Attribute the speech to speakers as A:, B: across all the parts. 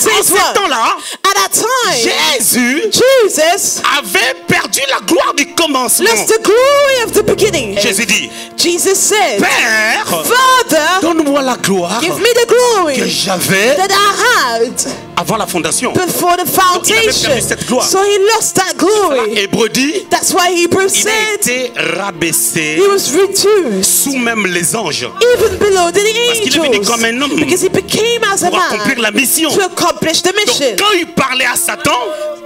A: to
B: En
A: his
B: ce
A: work.
B: temps-là,
A: At that time,
B: Jésus
A: Jesus
B: avait perdu la gloire du commencement.
A: lost the glory of the beginning.
B: Jésus dit,
A: Jesus said,
B: Père,
A: Father,
B: donne-moi la gloire
A: give me the glory
B: que j'avais
A: that I had
B: avant la fondation.
A: before the
B: il avait perdu
A: foundation.
B: cette gloire.
A: So he lost that glory.
B: Hébreu dit,
A: That's why Hebrews
B: il a
A: said
B: été rabaissé
A: he was reduced
B: sous même les anges
A: even below the
B: parce qu'il est venu
A: angels
B: comme un homme
A: because he became as a
B: pour accomplir la
A: man
B: mission.
A: to accomplish the
B: Donc
A: mission.
B: quand il parlait à Satan,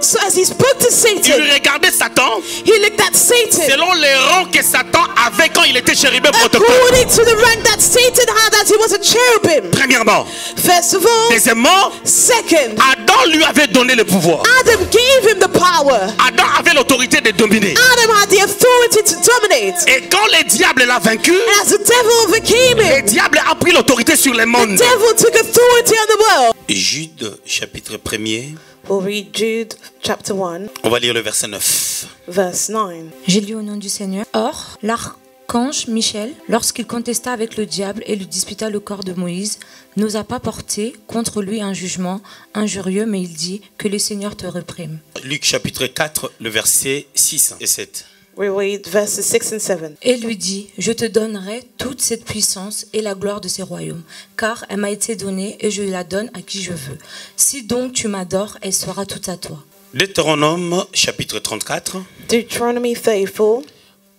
A: So as he spoke to
B: il
A: Satan,
B: regardait Satan
A: he looked at Satan
B: selon les rangs que Satan avait quand il était chérubin protocole.
A: according to the rank that Satan had as he was a cherubim.
B: Premièrement.
A: First of all,
B: Deuxièmement,
A: second,
B: Adam lui avait donné le pouvoir.
A: Adam gave him the power.
B: Adam avait l'autorité de dominer.
A: Adam had the authority to dominate.
B: Et quand le diable l'a vaincu,
A: And as the devil overcame
B: le
A: him,
B: diable a pris l'autorité sur le
A: the
B: monde.
A: devil took authority on the world.
B: Jude chapitre 1er,
A: We'll read Jude chapter 1,
B: on va lire le verset 9.
A: verse 9.
C: J'ai lu au nom du Seigneur. Or, l'archange Michel, lorsqu'il contesta avec le diable et lui disputa le corps de Moïse, n'osa pas porter contre lui un jugement injurieux, mais il dit que le Seigneur te réprime.
B: Luc chapitre 4, le verset 6 et 7.
A: We read verses 6 and 7.
C: Et lui dit, je te donnerai toute cette puissance et la gloire de ces royaumes, car elle m'a été donnée et je la donne à qui je veux. Si donc tu m'adores, elle sera toute à toi.
B: Deutéronome chapitre 34,
A: Deuteronomy 34,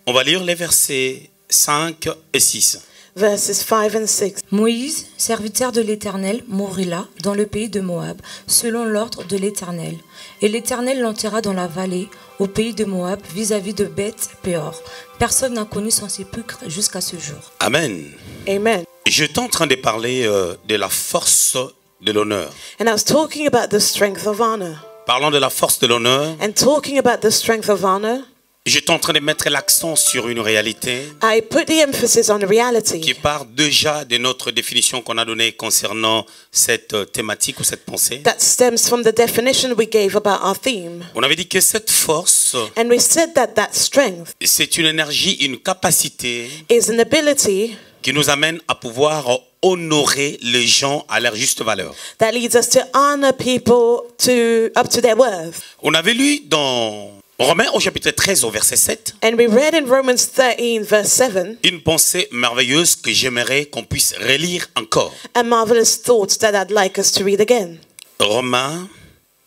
B: on va lire les versets 5 et 6.
A: verses 5 and 6.
C: Moïse, serviteur de l'Éternel, mourut là, dans le pays de Moab, selon l'ordre de l'Éternel. Et l'Éternel l'enterra dans la vallée, au pays de Moab, vis-à-vis de Beth-péor. Personne n'a connu son sépulcre jusqu'à ce jour.
B: Amen.
A: Amen.
B: J'étais en train de parler de la force de l'honneur.
A: And I was talking about the strength of honor.
B: Parlant de la force de l'honneur,
A: And talking about the strength of honor,
B: j'étais en train de mettre l'accent sur une réalité
A: I put the emphasis on
B: qui
A: reality
B: part déjà de notre définition qu'on a donnée concernant cette thématique ou cette pensée.
A: that stems from the definition we gave about our theme.
B: On avait dit que cette force,
A: And we said that that strength
B: c'est une énergie, une capacité
A: is an ability
B: qui nous amène à pouvoir honorer les gens à leur juste valeur.
A: that leads us to honor people up to their worth.
B: On avait lu dans Romains au chapitre 13 au verset 7
A: And we read in Romans 13 verse 7
B: une pensée merveilleuse que j'aimerais qu'on puisse relire encore.
A: a marvelous thought that I'd like us to read again.
B: Romains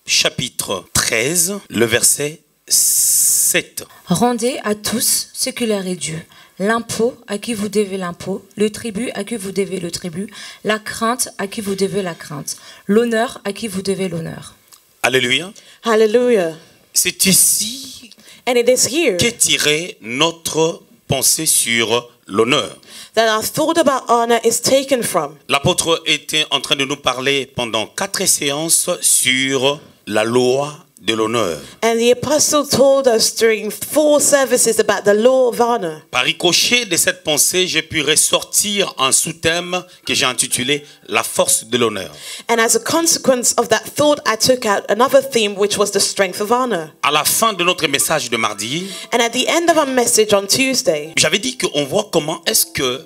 B: chapitre 13, le verset 7.
C: Rendez à tous ce qui leur est dû. L'impôt à qui vous devez l'impôt, le tribut à qui vous devez le tribut, la crainte à qui vous devez la crainte, l'honneur à qui vous devez l'honneur.
B: Alléluia.
A: Hallelujah.
B: C'est ici
A: And it is here
B: qu'est tirée notre pensée sur l'honneur.
A: that our thought about honor is taken from.
B: L'apôtre était en train de nous parler pendant 4 séances sur la loi de l'honneur.
A: And the apostle told us during 4 services about the law of honor.
B: Par ricochet de cette pensée, j'ai pu ressortir un sous-thème que j'ai intitulé La force de l'honneur.
A: And as a consequence of that thought, I took out another theme, which was the strength of honor.
B: À la fin de notre message de mardi,
A: And at the end of our message on Tuesday,
B: j'avais dit qu'on voit comment est-ce que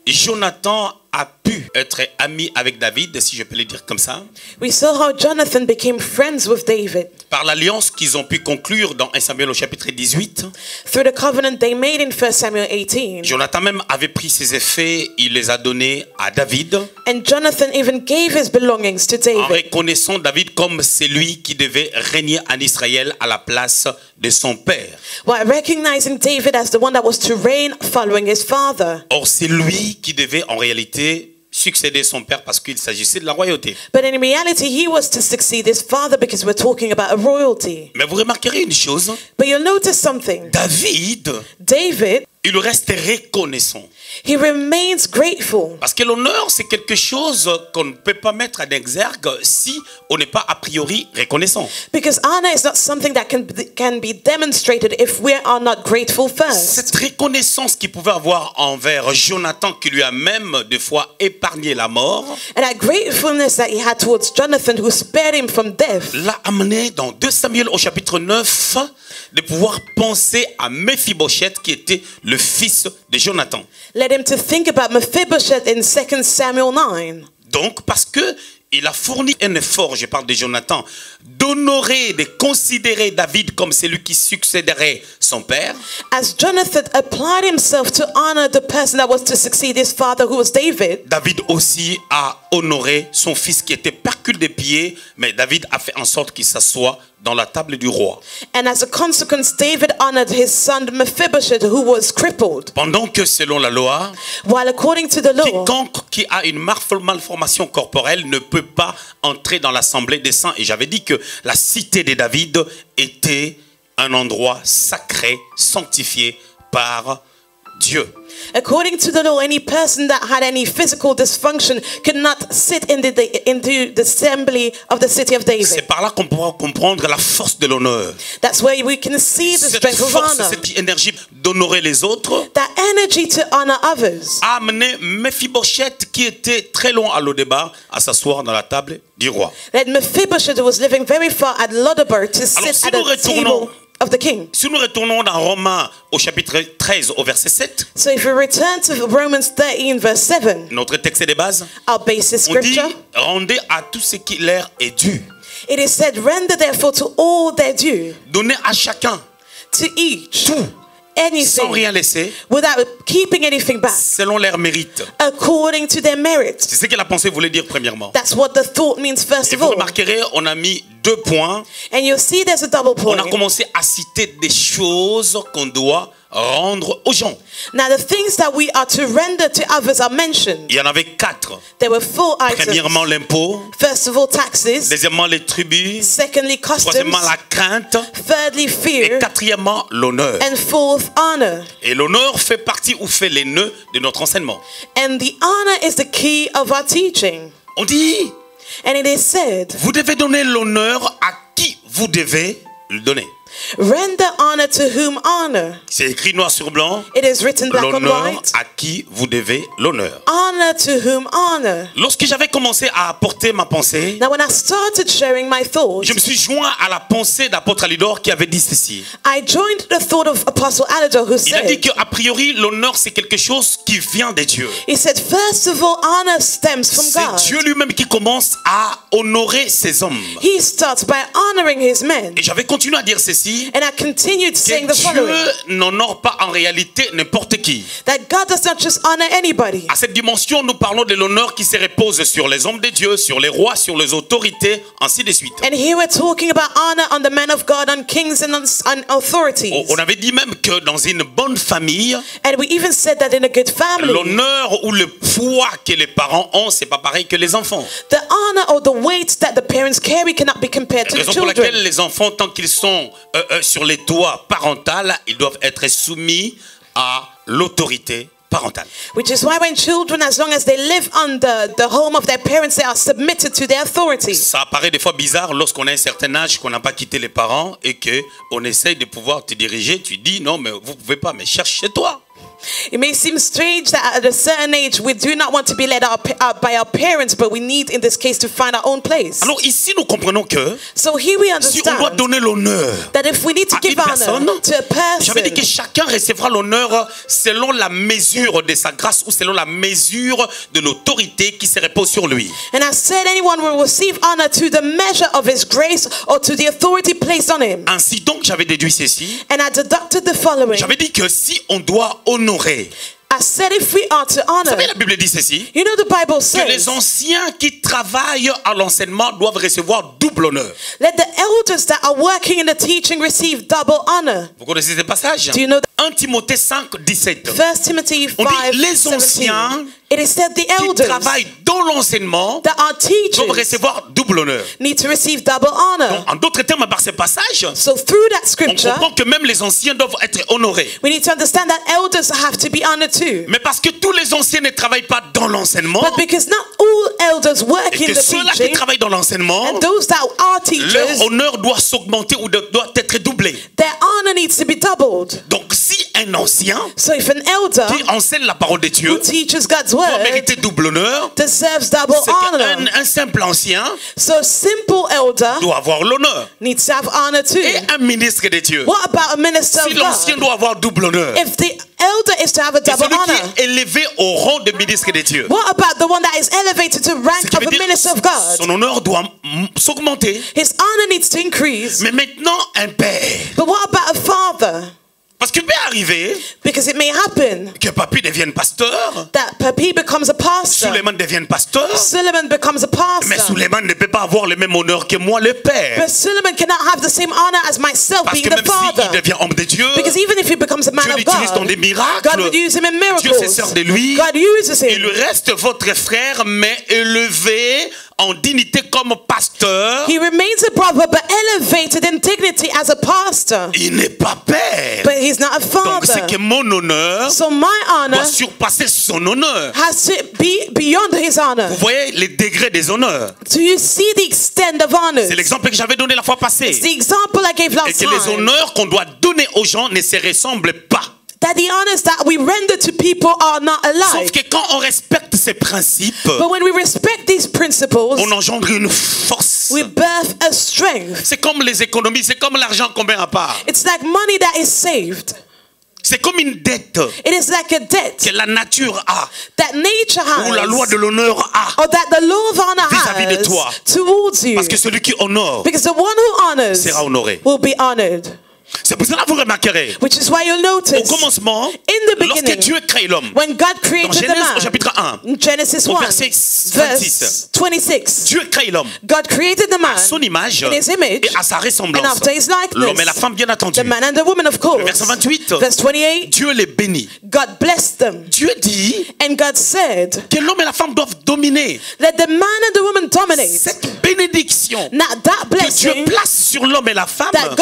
B: Jonathan a pu être ami avec David, si je peux le dire comme ça,
A: we saw how Jonathan became friends with David
B: par l'alliance qu'ils ont pu conclure dans 1 Samuel au chapitre 18.
A: through the covenant they made in 1 Samuel 18.
B: Jonathan même avait pris ses effets, il les a donnés à David,
A: And Jonathan even gave his belongings to
B: en
A: David,
B: reconnaissant David comme celui qui devait régner en Israël à la place de son père.
A: while recognizing David as the one that was to reign following his father.
B: Or, c'est lui qui devait en réalité succéder son père parce qu'il s'agissait de la royauté.
A: But in reality, he was to succeed his father because we're talking about a royalty.
B: Mais vous remarquerez une chose,
A: But you'll notice something.
B: David,
A: David,
B: il reste reconnaissant.
A: he remains grateful.
B: Parce que l'honneur, c'est quelque chose qu'on ne peut pas mettre en exergue si on n'est pas a priori reconnaissant.
A: Because honor is not something that can be demonstrated if we are not grateful first.
B: Cette reconnaissance qu'il pouvait avoir envers Jonathan, qui lui a même des fois épargné la mort,
A: And that gratefulness that he had towards Jonathan, who spared him from death,
B: l'a amené dans 2 Samuel au chapitre 9 de pouvoir penser à Mephibosheth qui était le fils de Jonathan.
A: led him to think about Mephibosheth in 2 Samuel 9.
B: Donc parce que il a fourni un effort, je parle de Jonathan, d'honorer, de considérer David comme celui qui succéderait son père.
A: As Jonathan applied himself to honor the person that was to succeed his father, who was David,
B: David aussi a honoré son fils qui était percule des pieds, mais David a fait en sorte qu'il s'assoie dans la table du roi.
A: and as a consequence, David honored his son Mephibosheth, who was crippled.
B: Pendant que selon la loi,
A: While according to the law,
B: quiconque qui a une malformation corporelle ne peut pas entrer dans l'assemblée des saints. Et j'avais dit que la cité de David était un endroit sacré, sanctifié par Dieu.
A: according to the law, any person that had any physical dysfunction could not sit into the assembly of the city of
B: C'est
A: David.
B: par là qu'on pourra comprendre la force de l'honneur.
A: That's where we can see the
B: Cette
A: strength of
B: force,
A: honor.
B: cette énergie d'honorer les autres
A: That energy to honor others
B: a amené Mephibosheth, qui était très loin à Lodébar, à s'asseoir dans la table du roi.
A: led Mephibosheth, who was living very far at Lodebar, to
B: Alors,
A: sit
B: si
A: at
B: nous
A: the
B: retournons-
A: table of the king.
B: Si nous retournons dans Romains au chapitre 13 au verset 7,
A: So if we return to Romans 13 verse 7,
B: notre texte de base,
A: our basis
B: on dit
A: scripture,
B: rendez à tout ce qui leur est dû.
A: it is said, render therefore to all their due,
B: Donnez à chacun
A: to each,
B: tout, sans
A: anything,
B: rien laisser,
A: without keeping anything back,
B: selon leur mérite.
A: according to their merit.
B: C'est ce que la pensée voulait dire premièrement.
A: That's what the thought means first
B: Et
A: of
B: vous
A: all.
B: remarquerez, on a mis 2 points.
A: And you'll see there's a double
B: On a
A: point.
B: commencé à citer des choses qu'on doit rendre aux gens.
A: Now the things that we are to render to others are mentioned.
B: Il y en avait 4.
A: There were 4
B: Premièrement,
A: items.
B: l'impôt.
A: First of all, taxes.
B: Deuxièmement, les tribus.
A: Secondly, customs.
B: Troisièmement, la crainte.
A: Thirdly,
B: Et
A: fear.
B: quatrièmement, l'honneur.
A: And fourth, honor.
B: Et l'honneur fait partie ou fait les nœuds de notre enseignement.
A: And the honor is the key of our teaching.
B: On dit,
A: And it is said,
B: vous devez donner l'honneur à qui vous devez le donner.
A: render honor to whom honor.
B: C'est écrit noir sur blanc.
A: It is written black on
B: L'honneur
A: white.
B: à qui vous devez l'honneur.
A: Honor to whom honor.
B: Lorsque j'avais commencé à apporter ma pensée,
A: Now when I started sharing my thoughts,
B: je me suis joint à la pensée d'apôtre Alidor qui avait dit ceci.
A: I joined the thought of Apostle Alidor, who
B: Il a dit
A: said,
B: qu'a priori, l'honneur, c'est quelque chose qui vient de Dieu.
A: he said, first of all, honor stems from
B: C'est
A: God.
B: Dieu lui-même qui commence à honorer ses hommes.
A: He starts by honoring his men.
B: Et j'avais continué à dire ceci,
A: And I continued saying
B: que
A: the following,
B: Dieu n'honore pas en réalité n'importe qui.
A: that God does not just honor anybody.
B: À cette dimension, nous parlons de l'honneur qui se repose sur les hommes de Dieu, sur les rois, sur les autorités, ainsi de suite.
A: And here we're talking about honor on the men of God, on kings and on authorities.
B: On avait dit même que dans une bonne famille,
A: And we even said that in a good family,
B: l'honneur ou le poids que les parents ont, c'est pas pareil que les enfants.
A: the honor or the weight that the parents carry cannot be compared to the
B: Raison pour laquelle
A: children.
B: les enfants, tant qu'ils sont sur les toits parental, ils doivent être soumis à l'autorité parentale.
A: Which is why when children, as long as they live under the home of their parents, they are submitted to their authority.
B: Ça apparaît des fois bizarre lorsqu'on a un certain âge, qu'on n'a pas quitté les parents et qu'on essaye de pouvoir te diriger. Tu dis non, mais vous pouvez pas, mais cherche chez toi.
A: It may seem strange that at a certain age we do not want to be led by our parents, but we need in this case to find our own place.
B: Alors ici, nous comprenons que
A: So here we
B: si on doit
A: understand
B: donner l'honneur
A: that if we need to
B: à
A: give
B: une personne,
A: honor to a
B: j'avais dit que
A: person,
B: chacun recevra l'honneur selon la mesure de sa grâce ou selon la mesure de l'autorité qui se repose sur lui.
A: and I said anyone will receive honor to the measure of his grace or to the authority placed on him.
B: Ainsi donc, j'avais déduit ceci.
A: And I deducted the following.
B: J'avais dit que si on doit honorer,
A: I said if we are to
B: vous
A: honor,
B: savez, la Bible dit ceci,
A: you know the Bible
B: que les
A: says,
B: anciens qui travaillent à l'enseignement doivent recevoir double honneur.
A: let the elders that are working in the teaching receive double honor.
B: Vous connaissez ce passage?
A: Do you know
B: 1 Timothée 5, 17.
A: 1 Timothy
B: On dit,
A: 5,
B: les
A: 17.
B: anciens
A: It is said the
B: Qui
A: elders
B: travaillent dans l'enseignement
A: that are
B: doivent
A: teachers
B: recevoir double honneur.
A: need to receive double honor.
B: En d'autres termes, par ce passage,
A: So through that
B: on
A: scripture,
B: comprend que même les anciens doivent être honorés.
A: we need to understand that elders have to be honored too.
B: Mais parce que tous les anciens ne travaillent pas dans l'enseignement,
A: But because not all elders work
B: et
A: in
B: que
A: the
B: ceux-là qui
A: teaching,
B: travaillent dans l'enseignement,
A: and those that are
B: leur
A: teachers,
B: honneur doit s'augmenter ou doit être doublé.
A: their honor needs to be doubled.
B: Donc si un ancien
A: So if an elder
B: qui enseigne la parole de Dieu
A: who teaches God's
B: doit
A: word
B: mériter double honneur,
A: deserves double
B: c'est
A: honor.
B: qu'un simple ancien
A: So a simple elder
B: doit avoir l'honneur.
A: needs to have honor too.
B: Et un ministre de Dieu,
A: What about a minister
B: si
A: of
B: l'ancien
A: God?
B: doit avoir double honneur,
A: If the elder is to have a
B: et
A: double
B: celui
A: honor,
B: qui est élevé au rang de ministre de Dieu,
A: what about the one that is elevated to
B: ce
A: rank
B: qui
A: of
B: veut
A: a
B: dire
A: minister of God?
B: son honneur doit s'augmenter.
A: His honor needs to increase.
B: Mais maintenant, un père.
A: But what about a father?
B: Parce qu'il peut arriver
A: Because it may happen
B: que Papi devienne pasteur,
A: that Papi becomes a pastor,
B: Suleiman devienne pasteur,
A: Suleiman becomes a
B: mais
A: pastor.
B: Suleiman ne peut pas avoir le même honneur que moi, le père.
A: But Suleiman cannot have the same honor as myself
B: Parce
A: being
B: que
A: the
B: même s'il
A: father.
B: devient homme de Dieu,
A: Because even if he becomes a man
B: Dieu
A: of
B: l'utilise dans
A: God,
B: des
A: God
B: miracles.
A: would use him in
B: Dieu se
A: miracles.
B: sert de lui.
A: God uses
B: Il
A: him.
B: reste votre frère, mais élevé en dignité comme pasteur.
A: He remains a brother but elevated in dignity as a pastor.
B: Il n'est pas père.
A: But he's not a
B: Donc c'est que
A: father.
B: mon honneur
A: So my honor
B: doit surpasser son honneur.
A: has to be beyond his honor.
B: Vous voyez les degrés des honneurs.
A: Do you see the extent of honors?
B: C'est l'exemple que j'avais donné la fois passée.
A: It's the example I gave
B: Et
A: last
B: que les
A: time.
B: honneurs qu'on doit donner aux gens ne se ressemblent pas.
A: That the honors that we render to people are not
B: Sauf
A: alike.
B: que quand on respecte ces principes,
A: But when we respect these principles,
B: on engendre une force.
A: we birth a strength.
B: C'est comme les économies, c'est comme l'argent qu'on met à part.
A: It's like money that is saved.
B: C'est comme une dette
A: It is like a debt
B: que la nature a,
A: that nature
B: ou la loi
A: has,
B: de l'honneur a.
A: or that the law of honor
B: vis-à-vis de toi.
A: has towards you.
B: Parce que celui qui honore
A: Because the one who honors
B: sera honoré.
A: will be honored.
B: C'est pour cela que vous remarquerez,
A: Which is why you'll
B: au
A: notice
B: commencement,
A: in the
B: lorsque
A: beginning,
B: Dieu crée l'homme,
A: when God
B: dans
A: created the
B: Genèse au
A: man,
B: chapitre 1,
A: in Genesis
B: au
A: 1,
B: verset
A: verse 26,
B: Dieu crée l'homme
A: God created the man
B: à son image
A: in his image
B: et à sa
A: and
B: ressemblance.
A: after his
B: L'homme et la
A: likeness.
B: femme, bien entendu.
A: The man and the woman, of course.
B: Verset 28,
A: Verse 28,
B: Dieu les bénit.
A: God blessed them.
B: Dieu dit
A: And God said,
B: que l'homme et la femme doivent dominer.
A: let the man and the woman dominate.
B: Cette bénédiction
A: Now that
B: que Dieu
A: blessing
B: place sur l'homme et la femme,
A: that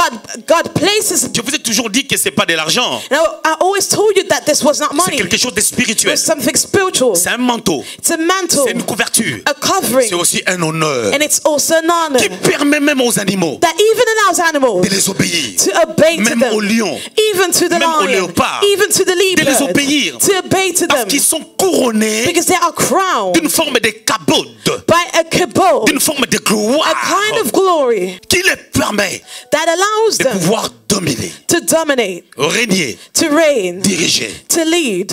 A: God places.
B: je vous ai toujours dit que c'est pas de l'argent,
A: Now I always told you that this was not
B: c'est
A: money.
B: quelque chose de
A: It
B: spirituel.
A: was something spiritual.
B: C'est un manteau,
A: It's a mantle,
B: c'est une couverture,
A: a covering,
B: c'est aussi un honneur
A: and it's also an honor
B: qui permet même aux animaux
A: that even allows animals
B: de les obéir,
A: to obey to
B: même
A: them,
B: aux lions,
A: even to the
B: même aux
A: lion,
B: léopards,
A: even to the
B: de les
A: leopard,
B: obéir,
A: to obey to
B: parce
A: them,
B: qu'ils sont couronnés
A: because they are crowned
B: d'une forme de kabod,
A: by a kabod,
B: d'une forme de gloire
A: a kind of glory
B: qui les permet
A: that allows
B: de
A: them
B: pouvoir dominer,
A: to dominate,
B: régner,
A: to reign,
B: diriger.
A: to lead.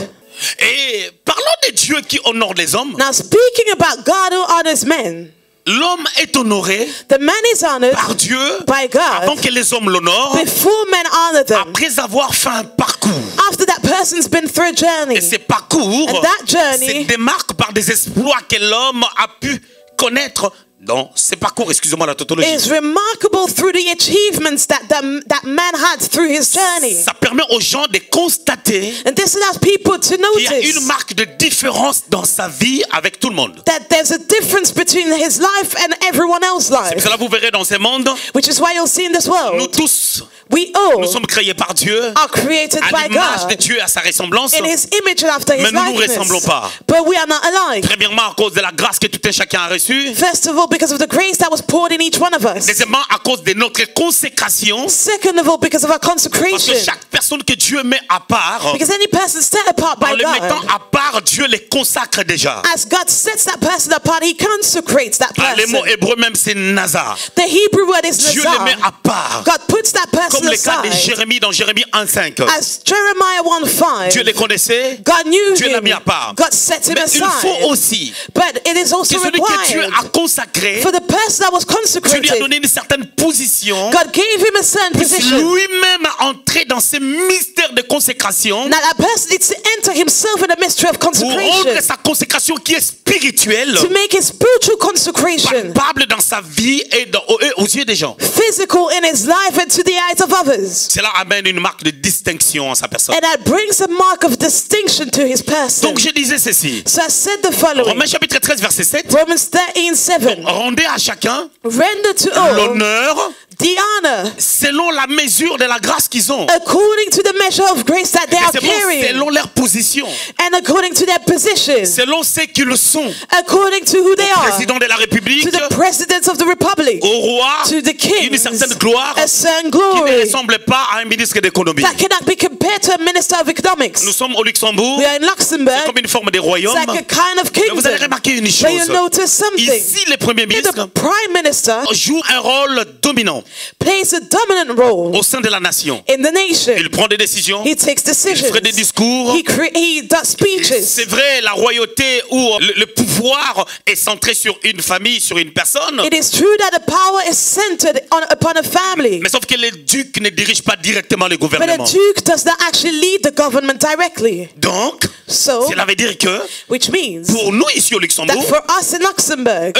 B: Et parlons de Dieu qui honore les hommes.
A: Now speaking about God who honors men,
B: L'homme est honoré
A: the man is honored
B: par Dieu
A: by
B: avant
A: God
B: que les hommes l'honorent,
A: before men honor them.
B: après avoir fait un parcours.
A: After that person's been through a journey,
B: Et ces parcours
A: and that journey
B: se démarquent par des exploits que l'homme a pu connaître dans ces parcours, excusez-moi la tautologie.
A: is remarkable through the achievements that that man had through his journey.
B: Ça permet aux gens de constater
A: And this allows people to
B: qu'il y a une
A: notice
B: marque de différence dans sa vie avec tout le monde.
A: that there's a difference between his life and everyone else's
B: C'est
A: life.
B: cela vous verrez dans ce monde,
A: Which is why you'll see in this
B: nous
A: world,
B: tous,
A: we
B: nous
A: all
B: sommes créés par Dieu,
A: are created
B: à
A: by
B: l'image de
A: God
B: Dieu, à sa ressemblance.
A: in his image and after his
B: Mais nous nous ressemblons
A: likeness.
B: pas.
A: But we are not alike.
B: Premièrement, à cause de la grâce que tout un chacun a reçue.
A: First of all, because of the grace that was poured in each one of us.
B: Deuxièmement, à cause de notre consécration.
A: Second of all, because of our
B: Parce
A: consecration.
B: que chaque personne que Dieu met à part,
A: Because any person set apart
B: en
A: by
B: le mettant
A: God,
B: à part, Dieu les consacre déjà.
A: as God sets that person apart, he consecrates that
B: Ah, le mot
A: person.
B: hébreu même, c'est Nazar.
A: The Hebrew word is
B: Dieu les met
A: Nazar.
B: à part.
A: God puts that person
B: Comme le cas de
A: aside.
B: Jérémie dans Jérémie 1:5.
A: As Jeremiah 1:5,
B: Dieu les connaissait,
A: God knew
B: Dieu l'a
A: him.
B: mis à part.
A: God set him
B: Mais il faut
A: aside.
B: aussi
A: But it is
B: que
A: also
B: celui que Dieu
A: required
B: a consacré,
A: for the person that was
B: Dieu lui a
A: consecrated.
B: donné une certaine position,
A: God gave him a certain
B: puisse
A: position.
B: lui-même entrer dans ces mystères de consécration
A: Now that person needs to enter himself in the mystery of
B: pour rendre
A: consecration,
B: sa consécration qui est spirituelle
A: to make his spiritual consecration
B: palpable dans sa vie et aux yeux des gens.
A: physical in his life and to the eyes of others.
B: Cela amène une marque de distinction en sa personne.
A: And that brings a mark of distinction to his person.
B: Donc je disais ceci.
A: So I said the following.
B: Romains chapitre 13 verset 7.
A: Romans 13:7.
B: Rendez à chacun
A: Render to all
B: l'honneur
A: the honor
B: selon la mesure de la grâce qu'ils ont.
A: according to the measure of grace that they
B: Et
A: are
B: c'est bon,
A: carrying,
B: selon leur position,
A: and according to their position,
B: selon ce qu'ils sont.
A: according to who they
B: Au
A: are,
B: président de la République,
A: to the presidents of the republic,
B: au roi,
A: to the king,
B: une certaine gloire
A: a certain
B: qui ne
A: glory
B: ressemble pas à un ministre d'économie.
A: that cannot be compared to a minister of economics.
B: Nous sommes au Luxembourg,
A: We are in
B: c'est
A: Luxembourg.
B: comme une forme de royaume.
A: It's like a kind of
B: Mais vous allez
A: kingdom.
B: remarquer une
A: But
B: chose.
A: you notice something.
B: Ici, le Premier
A: Here
B: ministre
A: the prime minister
B: joue un rôle dominant
A: plays a dominant role
B: au sein de la nation.
A: in the nation.
B: Il prend des décisions,
A: He takes
B: il
A: decisions.
B: fait des discours.
A: He does speeches.
B: C'est vrai, la royauté où le pouvoir est centré sur une famille, sur une personne.
A: It is true that the power is centered upon a family.
B: Mais sauf que les ducs ne dirigent pas directement le
A: But a
B: gouvernement.
A: duke does not actually lead the government directly.
B: Donc,
A: So,
B: cela veut dire que
A: which means
B: pour nous ici au
A: that
B: Luxembourg,
A: for us in Luxembourg,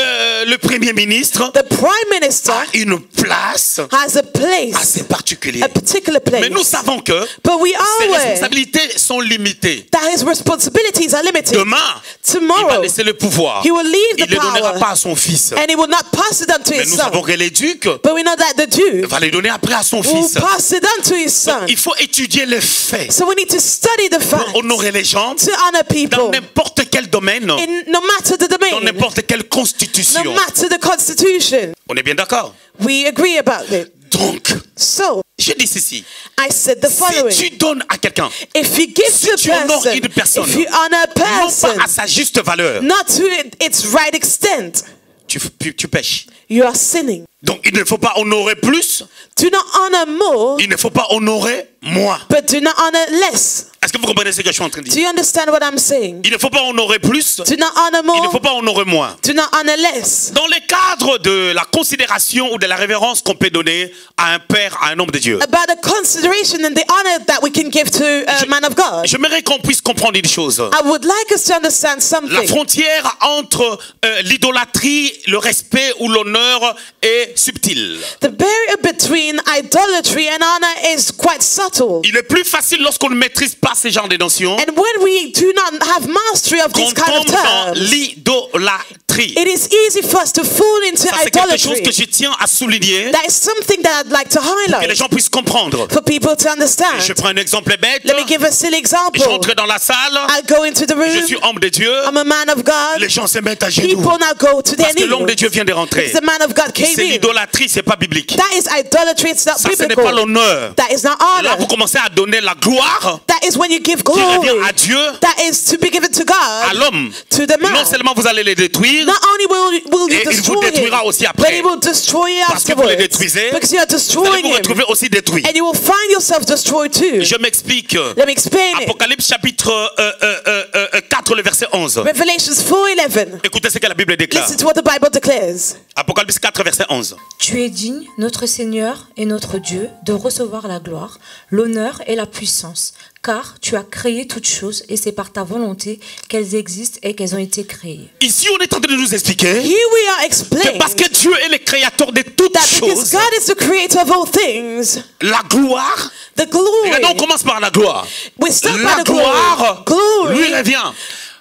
B: le Premier ministre
A: the prime minister
B: a une place
A: has a place,
B: assez particulière.
A: a particular place.
B: Mais nous savons que
A: But we are
B: ses
A: aware
B: responsabilités sont limitées.
A: that his responsibilities are limited.
B: Demain, il va
A: Tomorrow,
B: laisser le pouvoir.
A: he will leave
B: Il
A: the
B: ne le donnera
A: power
B: pas à son fils.
A: and he will not pass it on to
B: Mais
A: his
B: nous
A: son.
B: savons que les ducs
A: But we know that the Duke
B: va les donner après à son
A: will
B: fils.
A: pass it on to his son.
B: Il faut étudier les faits
A: So we need to study the
B: pour
A: facts
B: honorer les gens
A: to honor
B: dans
A: people
B: n'importe quel domaine,
A: in no matter the
B: dans
A: domain,
B: n'importe quelle constitution.
A: no matter the constitution.
B: On est bien d'accord?
A: We agree about it.
B: Donc,
A: So
B: je dis ceci.
A: I said the following.
B: Si tu donnes à quelqu'un,
A: If you give
B: si
A: to
B: tu
A: a
B: honores
A: person,
B: une personne,
A: if you honor a
B: non
A: person,
B: pas à sa juste valeur,
A: not to its right extent,
B: tu pêches.
A: you are sinning.
B: Donc il ne faut pas honorer plus,
A: Do not honor more,
B: il ne faut pas honorer moins.
A: but do not honor less.
B: Est-ce que vous comprenez ce que je suis en train de
A: Do
B: dire?
A: you understand what I'm saying?
B: Il ne faut pas honorer plus,
A: Do not honor
B: il ne faut
A: more,
B: pas honorer moins.
A: do not honor less.
B: Dans le cadre de la considération ou de la révérence qu'on peut donner à un père, à un homme de Dieu,
A: About the consideration and the honor that we can give to a man of God,
B: j'aimerais qu'on puisse comprendre une chose.
A: I would like us to understand
B: La
A: something.
B: frontière entre l'idolâtrie, le respect ou l'honneur est subtile.
A: The barrier between idolatry and honor is quite subtle.
B: Il est plus facile lorsqu'on ne maîtrise pas ces genres de notions
A: And when we do not have mastery of
B: qu'on
A: these kind of
B: tombe dans
A: terms,
B: l'idolâtrie.
A: it is easy for us to fall into
B: Ça, c'est quelque chose
A: idolatry.
B: que je tiens à souligner,
A: That is something that I'd like to
B: que les
A: highlight
B: gens puissent comprendre.
A: for people to understand.
B: Je prends un exemple bête.
A: Let me give a silly
B: Je
A: example.
B: rentre dans la salle,
A: I go into the
B: je
A: room.
B: suis homme de Dieu,
A: I'm a man of God.
B: les gens se mettent à genoux.
A: People now go to their
B: Parce que l'homme de
A: knees.
B: Dieu vient de rentrer.
A: The man of God came
B: C'est
A: in.
B: l'idolâtrie, c'est pas biblique.
A: That is idolatry. It's not
B: Ça, ce n'est
A: biblical.
B: pas l'honneur.
A: That is not
B: Là, vous
A: honor.
B: commencez à donner la gloire
A: That is when you give
B: qui revient
A: glory.
B: à Dieu,
A: That is to be given to
B: à
A: God,
B: l'homme.
A: to the man.
B: Non seulement vous allez les détruire,
A: Not only will you
B: Et il vous
A: destroy him,
B: détruira aussi
A: but
B: après.
A: he will destroy you
B: Parce que vous les
A: afterwards.
B: détruisez,
A: Because you are
B: vous allez
A: destroying
B: vous
A: him.
B: retrouver aussi détruit.
A: And you will find yourself destroyed too.
B: Je m'explique.
A: Let me explain it.
B: Apocalypse chapitre 4, le verset 11.
A: Revelations 4:11.
B: Écoutez ce que la Bible déclare.
A: Listen to what the Bible declares.
B: Apocalypse 4, verset 11.
C: Tu es digne, notre Seigneur et notre Dieu, de recevoir la gloire, l'honneur et la puissance, car tu as créé toutes choses et c'est par ta volonté qu'elles existent et qu'elles ont été créées.
B: Ici, on est en train de nous expliquer
A: Here we are
B: que
A: explaining
B: parce que Dieu est le créateur de toutes
A: that because
B: choses,
A: God is the creator of all things,
B: la gloire,
A: the glory,
B: regardez, on commence par la gloire.
A: we start by
B: La
A: the glory.
B: gloire lui
A: Glory
B: revient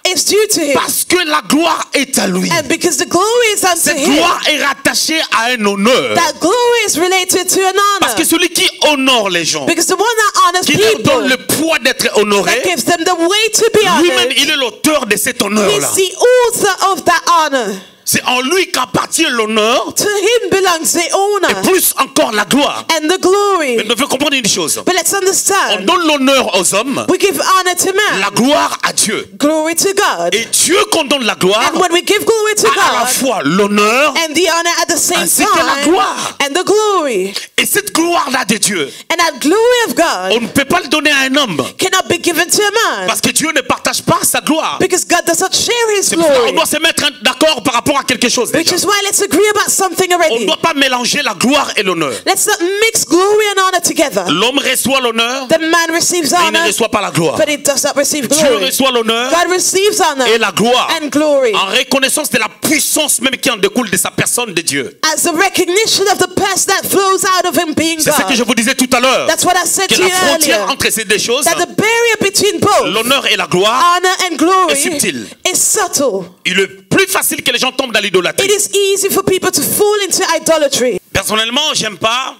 A: is due to him.
B: parce que la gloire est à lui.
A: And because the glory is unto
B: Cette
A: him,
B: gloire est rattachée à un honneur.
A: that glory is related to an
B: Parce que
A: honor.
B: celui qui honore les gens,
A: Because the one that honors
B: qui leur donne
A: people,
B: le poids d'être honoré,
A: that gives them the way to be
B: lui-même,
A: honored,
B: il est l'auteur de cet honneur-là.
A: is the author of that honor.
B: C'est en lui qu'appartient l'honneur
A: To him belongs the
B: et
A: honor
B: plus encore la gloire.
A: and the glory.
B: Mais nous devons comprendre une chose.
A: But let's
B: On
A: understand,
B: donne l'honneur aux hommes,
A: we give honor to
B: la
A: man,
B: gloire à Dieu.
A: glory to God.
B: Et Dieu, qu'on donne la gloire,
A: And when we give glory to
B: a à la
A: God
B: fois l'honneur
A: and the honor at the same
B: ainsi que la
A: time,
B: gloire.
A: and the glory,
B: Et cette gloire-là de Dieu,
A: and that glory of God
B: on ne peut pas le donner à un homme.
A: cannot be given to a man
B: Parce que Dieu ne partage pas sa gloire.
A: because God does not share his
B: C'est pour ça qu'on
A: glory.
B: doit se mettre d'accord par rapport à quelque chose
A: Which
B: déjà.
A: is why let's agree about something
B: On ne
A: already.
B: doit pas mélanger la gloire et l'honneur.
A: Let's not mix glory and honor together.
B: L'homme reçoit l'honneur,
A: The man receives
B: mais il ne
A: honor,
B: reçoit pas la gloire.
A: but he does not receive
B: Dieu
A: glory.
B: reçoit l'honneur
A: God receives honor
B: et la gloire
A: and glory
B: en reconnaissance de la puissance même qui en découle de sa personne de Dieu.
A: as a recognition of the person that flows out of him being
B: C'est ce que je
A: God.
B: vous disais tout à l'heure.
A: That's what I said
B: Que
A: to
B: la
A: you
B: frontière
A: earlier.
B: entre ces deux choses,
A: That the barrier between both
B: l'honneur et la gloire,
A: honor and glory
B: est subtil.
A: is subtle.
B: il est plus facile que les gens tombent dans
A: It
B: l'idolâtrie.
A: is easy for people to fall into idolatry.
B: Personnellement, j'aime pas.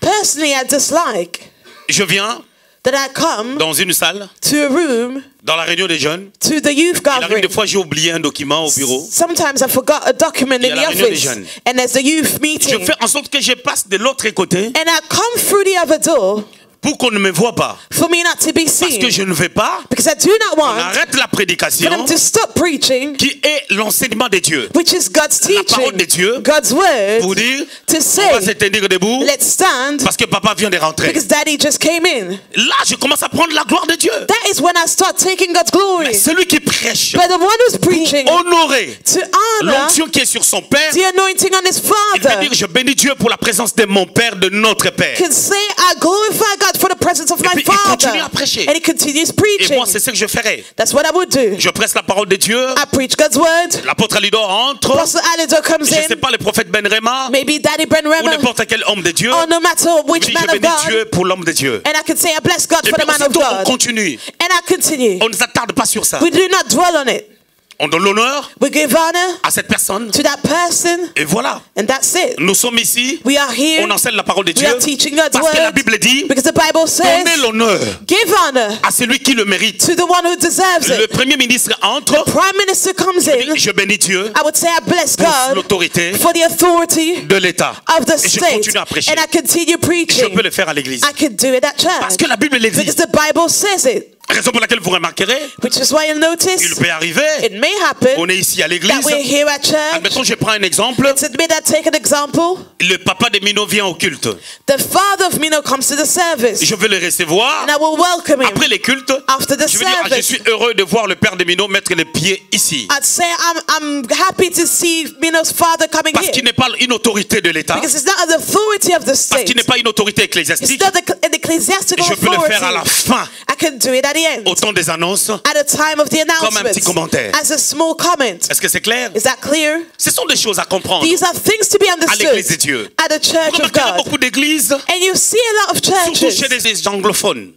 A: Personally, I dislike
B: Je viens
A: that I come
B: dans une salle,
A: to a room,
B: dans la réunion des jeunes.
A: to the youth
B: Il arrive
A: gathering.
B: des fois, j'ai oublié un document au bureau.
A: Sometimes I forgot a document
B: Il y a
A: in
B: la
A: the
B: réunion des
A: office,
B: jeunes.
A: and there's the youth
B: Je
A: meeting.
B: fais en sorte que je passe de l'autre côté
A: And I come through the other door
B: pour qu'on ne me voit pas.
A: for me not to be
B: Parce que
A: seen.
B: je ne veux pas
A: Because I do not
B: qu'on
A: want
B: arrête la
A: for
B: prédication
A: them to stop preaching,
B: qui est l'enseignement de Dieu.
A: which is God's
B: La parole de
A: teaching,
B: Dieu
A: God's
B: pour
A: word,
B: dire
A: to
B: on va se
A: say,
B: tenir debout
A: let's stand,
B: parce que papa vient de rentrer.
A: because Daddy just came in.
B: Là, je commence à prendre la gloire de Dieu.
A: That is when I start taking God's glory.
B: Mais celui qui prêche
A: But the one who's preaching,
B: pour honorer
A: to honor
B: l'onction qui est sur son Père,
A: the anointing on his
B: il peut
A: Father,
B: dire je bénis Dieu pour la présence de mon Père, de notre Père.
A: can say, I glorify God for the presence of my
B: puis, il
A: Father.
B: continue à prêcher.
A: And he continues
B: Et
A: preaching.
B: moi, c'est ce que je ferai.
A: That's what I would do.
B: Je presse la parole de Dieu.
A: I preach God's word.
B: L'apôtre Alidor entre.
A: Apostle Alidor comes
B: Je ne sais
A: in.
B: pas, le prophète Ben Rema
A: Maybe Daddy Ben
B: ou
A: Rema.
B: n'importe quel homme de Dieu.
A: Or no matter
B: Il
A: which
B: dit,
A: man
B: je
A: of
B: bénis
A: God.
B: Dieu pour l'homme de Dieu.
A: And I could say, I bless God
B: Et
A: for
B: puis
A: the man of
B: aussitôt, on
A: God.
B: continue.
A: And I continue.
B: On ne s'attarde pas sur ça.
A: We do not dwell on it.
B: On donne l'honneur
A: We give honor
B: à cette personne.
A: to that person.
B: Et voilà.
A: And that's it.
B: Nous sommes ici.
A: We are here.
B: On enseigne la parole de
A: We
B: Dieu.
A: are teaching God's
B: Parce que la
A: word.
B: Bible dit,
A: Because the Bible says,
B: donnez l'honneur
A: give honor
B: à celui qui le mérite.
A: to the one who deserves
B: Le
A: it.
B: premier ministre entre.
A: Prime Minister comes in.
B: Je bénis Dieu
A: I would say I bless
B: pour
A: God
B: l'autorité
A: for the authority
B: de l'État.
A: of the
B: Et je
A: state.
B: continue à prêcher.
A: And I continue
B: Je
A: preaching.
B: peux le faire à l'église.
A: I could do it at
B: Parce
A: church.
B: que la Bible le dit.
A: Because the Bible says it.
B: Raison pour laquelle vous remarquerez,
A: Which is why you'll
B: il
A: notice
B: peut arriver.
A: it may happen
B: On est ici à
A: that
B: l'église.
A: we're here at church.
B: Admettons, je prends un exemple.
A: Let's admit that, take an example.
B: Le papa de Mino vient au culte.
A: The father of Mino comes to the service.
B: Je vais le recevoir.
A: And I will welcome him
B: Après les cultes,
A: after the
B: je vais dire, je
A: service.
B: suis heureux de voir le père de Mino mettre les pieds ici.
A: I'd say I'm happy to see Mino's father coming
B: Parce qu'il
A: here.
B: n'est pas une autorité de l'État.
A: Because it's not an authority of the
B: Parce
A: state.
B: qu'il n'est pas une autorité
A: It's
B: ecclésiastique.
A: not an ecclesiastical
B: Je peux le
A: authority.
B: faire à la fin,
A: I can do it at the end.
B: au temps des annonces.
A: At the time of the
B: Comme un petit
A: announcement.
B: commentaire.
A: As a small comment.
B: Est-ce que c'est clair?
A: Is that clear?
B: Ce sont des choses à comprendre.
A: These are things to be
B: l'église de
A: understood
B: Dieu.
A: at the church
B: Vous
A: of
B: remarquerez
A: God.
B: beaucoup d'églises,
A: And you see a lot of
B: surtout chez
A: churches,
B: les anglophones.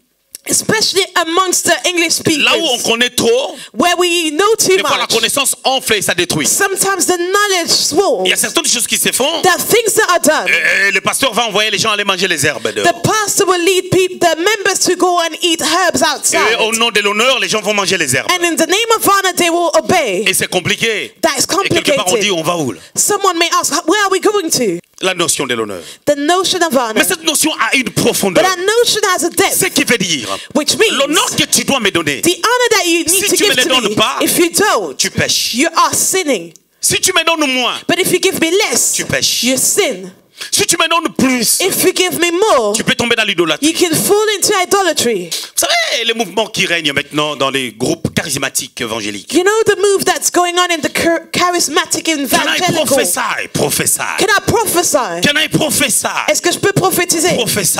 A: especially amongst the English
B: Là où on
A: speakers,
B: connaît trop,
A: where we know too
B: des fois la
A: much.
B: connaissance enfle et ça détruit.
A: Sometimes the knowledge swallows.
B: Il y a certaines choses qui se font.
A: There are things that are done.
B: Et le pasteur va envoyer les gens aller manger les herbes dehors.
A: The pastor will lead the members to go and eat herbs
B: Et
A: outside.
B: au nom de l'honneur, les gens vont manger les herbes.
A: And in the name of honor, they will obey.
B: Et c'est compliqué.
A: That is
B: Et quelque part on dit
A: complicated.
B: on va où là?
A: Someone may ask, where are we going to?
B: La notion de l'honneur.
A: The notion of honor.
B: Mais cette notion a une
A: But
B: profondeur.
A: that notion has a
B: Ce
A: depth,
B: qui veut dire,
A: which means
B: l'honneur que tu dois me donner,
A: the honor that you need
B: Si
A: to
B: tu me
A: give
B: le
A: to
B: donnes
A: me,
B: pas,
A: if you don't,
B: tu pêches.
A: you are sinning.
B: Si tu me donnes moins,
A: But if you give me less,
B: tu pêches.
A: you sin.
B: Si tu me donnes plus,
A: If you give me more,
B: tu peux tomber dans l'idolâtrie.
A: you can fall into idolatry.
B: Vous savez, les mouvements qui règnent maintenant dans les groupes charismatiques évangéliques.
A: You know the move that's going on in the charismatic
B: Can I
A: evangelical.
B: prophesy? Prophesy.
A: Can I prophesy?
B: Can I prophesy?
A: Est-ce que je peux prophétiser?
B: Prophesy.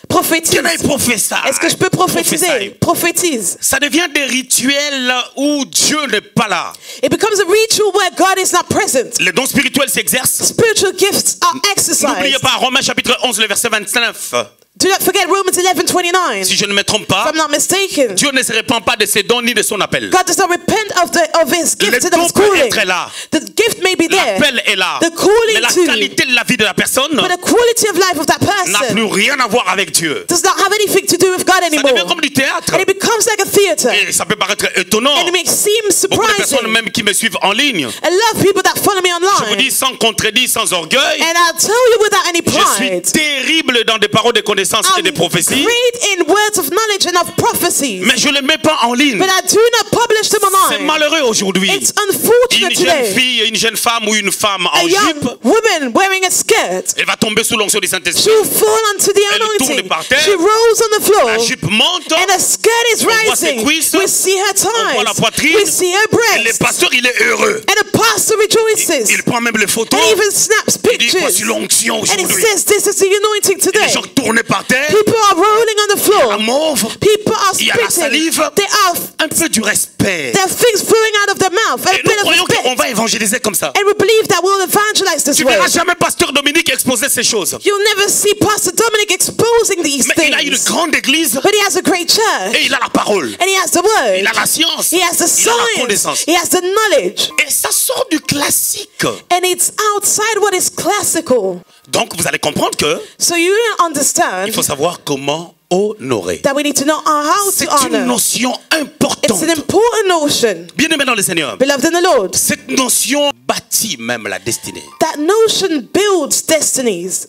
A: Prophétise.
B: Can I prophesy?
A: Est-ce que je peux prophétiser?
B: Prophesy.
A: Prophétise.
B: Ça devient des rituels où Dieu n'est pas là.
A: It becomes a ritual where God is not present.
B: Les dons spirituels s'exercent.
A: Spiritual gifts are
B: N'oubliez
A: exercised.
B: pas Romains chapitre 11, le verset 29.
A: Do not forget Romans 11:29.
B: Si je ne me trompe
A: If
B: pas,
A: I'm not mistaken,
B: Dieu ne se répand pas de ses dons ni de son appel.
A: God does not repent of his
B: Le
A: gift and
B: don
A: of his
B: peut
A: calling.
B: être là.
A: The gift may be there,
B: L'appel est là.
A: The calling
B: Mais la
A: too.
B: qualité de la vie de la personne
A: but the quality of life of that
B: n'a
A: person
B: plus rien à voir avec Dieu.
A: does not have anything to do with God
B: Ça
A: anymore.
B: devient comme du théâtre.
A: And it becomes like a theater.
B: Et ça peut paraître étonnant.
A: And it may seem
B: Beaucoup de personnes
A: surprising.
B: même qui me suivent en ligne,
A: A lot of people that follow me
B: je vous dis
A: online,
B: sans contredit, sans orgueil,
A: and I'll tell you without any
B: je suis
A: pride,
B: terrible dans des paroles de connaissance et
A: I'm
B: de prophéties,
A: great in words of knowledge and of prophecies,
B: mais je ne les mets pas en ligne.
A: but I do not publish them
B: C'est
A: online.
B: malheureux aujourd'hui.
A: It's
B: Une
A: unfortunate
B: jeune
A: today.
B: fille, une jeune femme ou une femme
A: A
B: en
A: young
B: jupe,
A: woman wearing a skirt,
B: elle va tomber sous l'onction du Saint-Esprit.
A: she'll fall onto the
B: Elle tourne
A: anointing.
B: par terre.
A: She rolls on the floor,
B: La jupe monte,
A: and her skirt is
B: On voit ses
A: rising.
B: cuisses,
A: We see her
B: on voit la
A: thighs.
B: poitrine,
A: We see her
B: et le
A: breasts.
B: pasteur il est heureux.
A: And the pastor rejoices.
B: Il prend même les photos.
A: And even snaps
B: Il dit voici
A: pictures.
B: l'onction
A: And it
B: aujourd'hui.
A: says, this is the anointing
B: Et les
A: today.
B: gens tournent par terre.
A: People are rolling on the floor.
B: la mauve,
A: People are
B: il y a la
A: spitting.
B: salive,
A: They are,
B: un peu du respect.
A: there are things flowing out of their mouth. A
B: Et nous
A: bit of
B: croyons qu'on
A: respect.
B: va évangéliser comme ça.
A: And we believe that we'll evangelize this
B: Tu
A: way.
B: verras jamais Pasteur Dominique exposer ces choses.
A: You'll never see Pastor Dominic exposing these
B: Mais il a une
A: things.
B: grande église
A: But he has a great church.
B: et il a la parole.
A: And he has the
B: Il a
A: word.
B: la science.
A: He has the
B: Il a la
A: science.
B: connaissance.
A: He has the knowledge.
B: Et ça sort du classique.
A: And it's outside what is classical.
B: Donc vous allez comprendre que
A: So you understand
B: il faut savoir comment honorer.
A: that we need to know how
B: C'est
A: to
B: une
A: honor.
B: notion importante.
A: It's an important notion.
B: Bien-aimé dans le Seigneur.
A: Beloved in the Lord,
B: Cette notion bâtit même la destinée.
A: that notion builds destinies.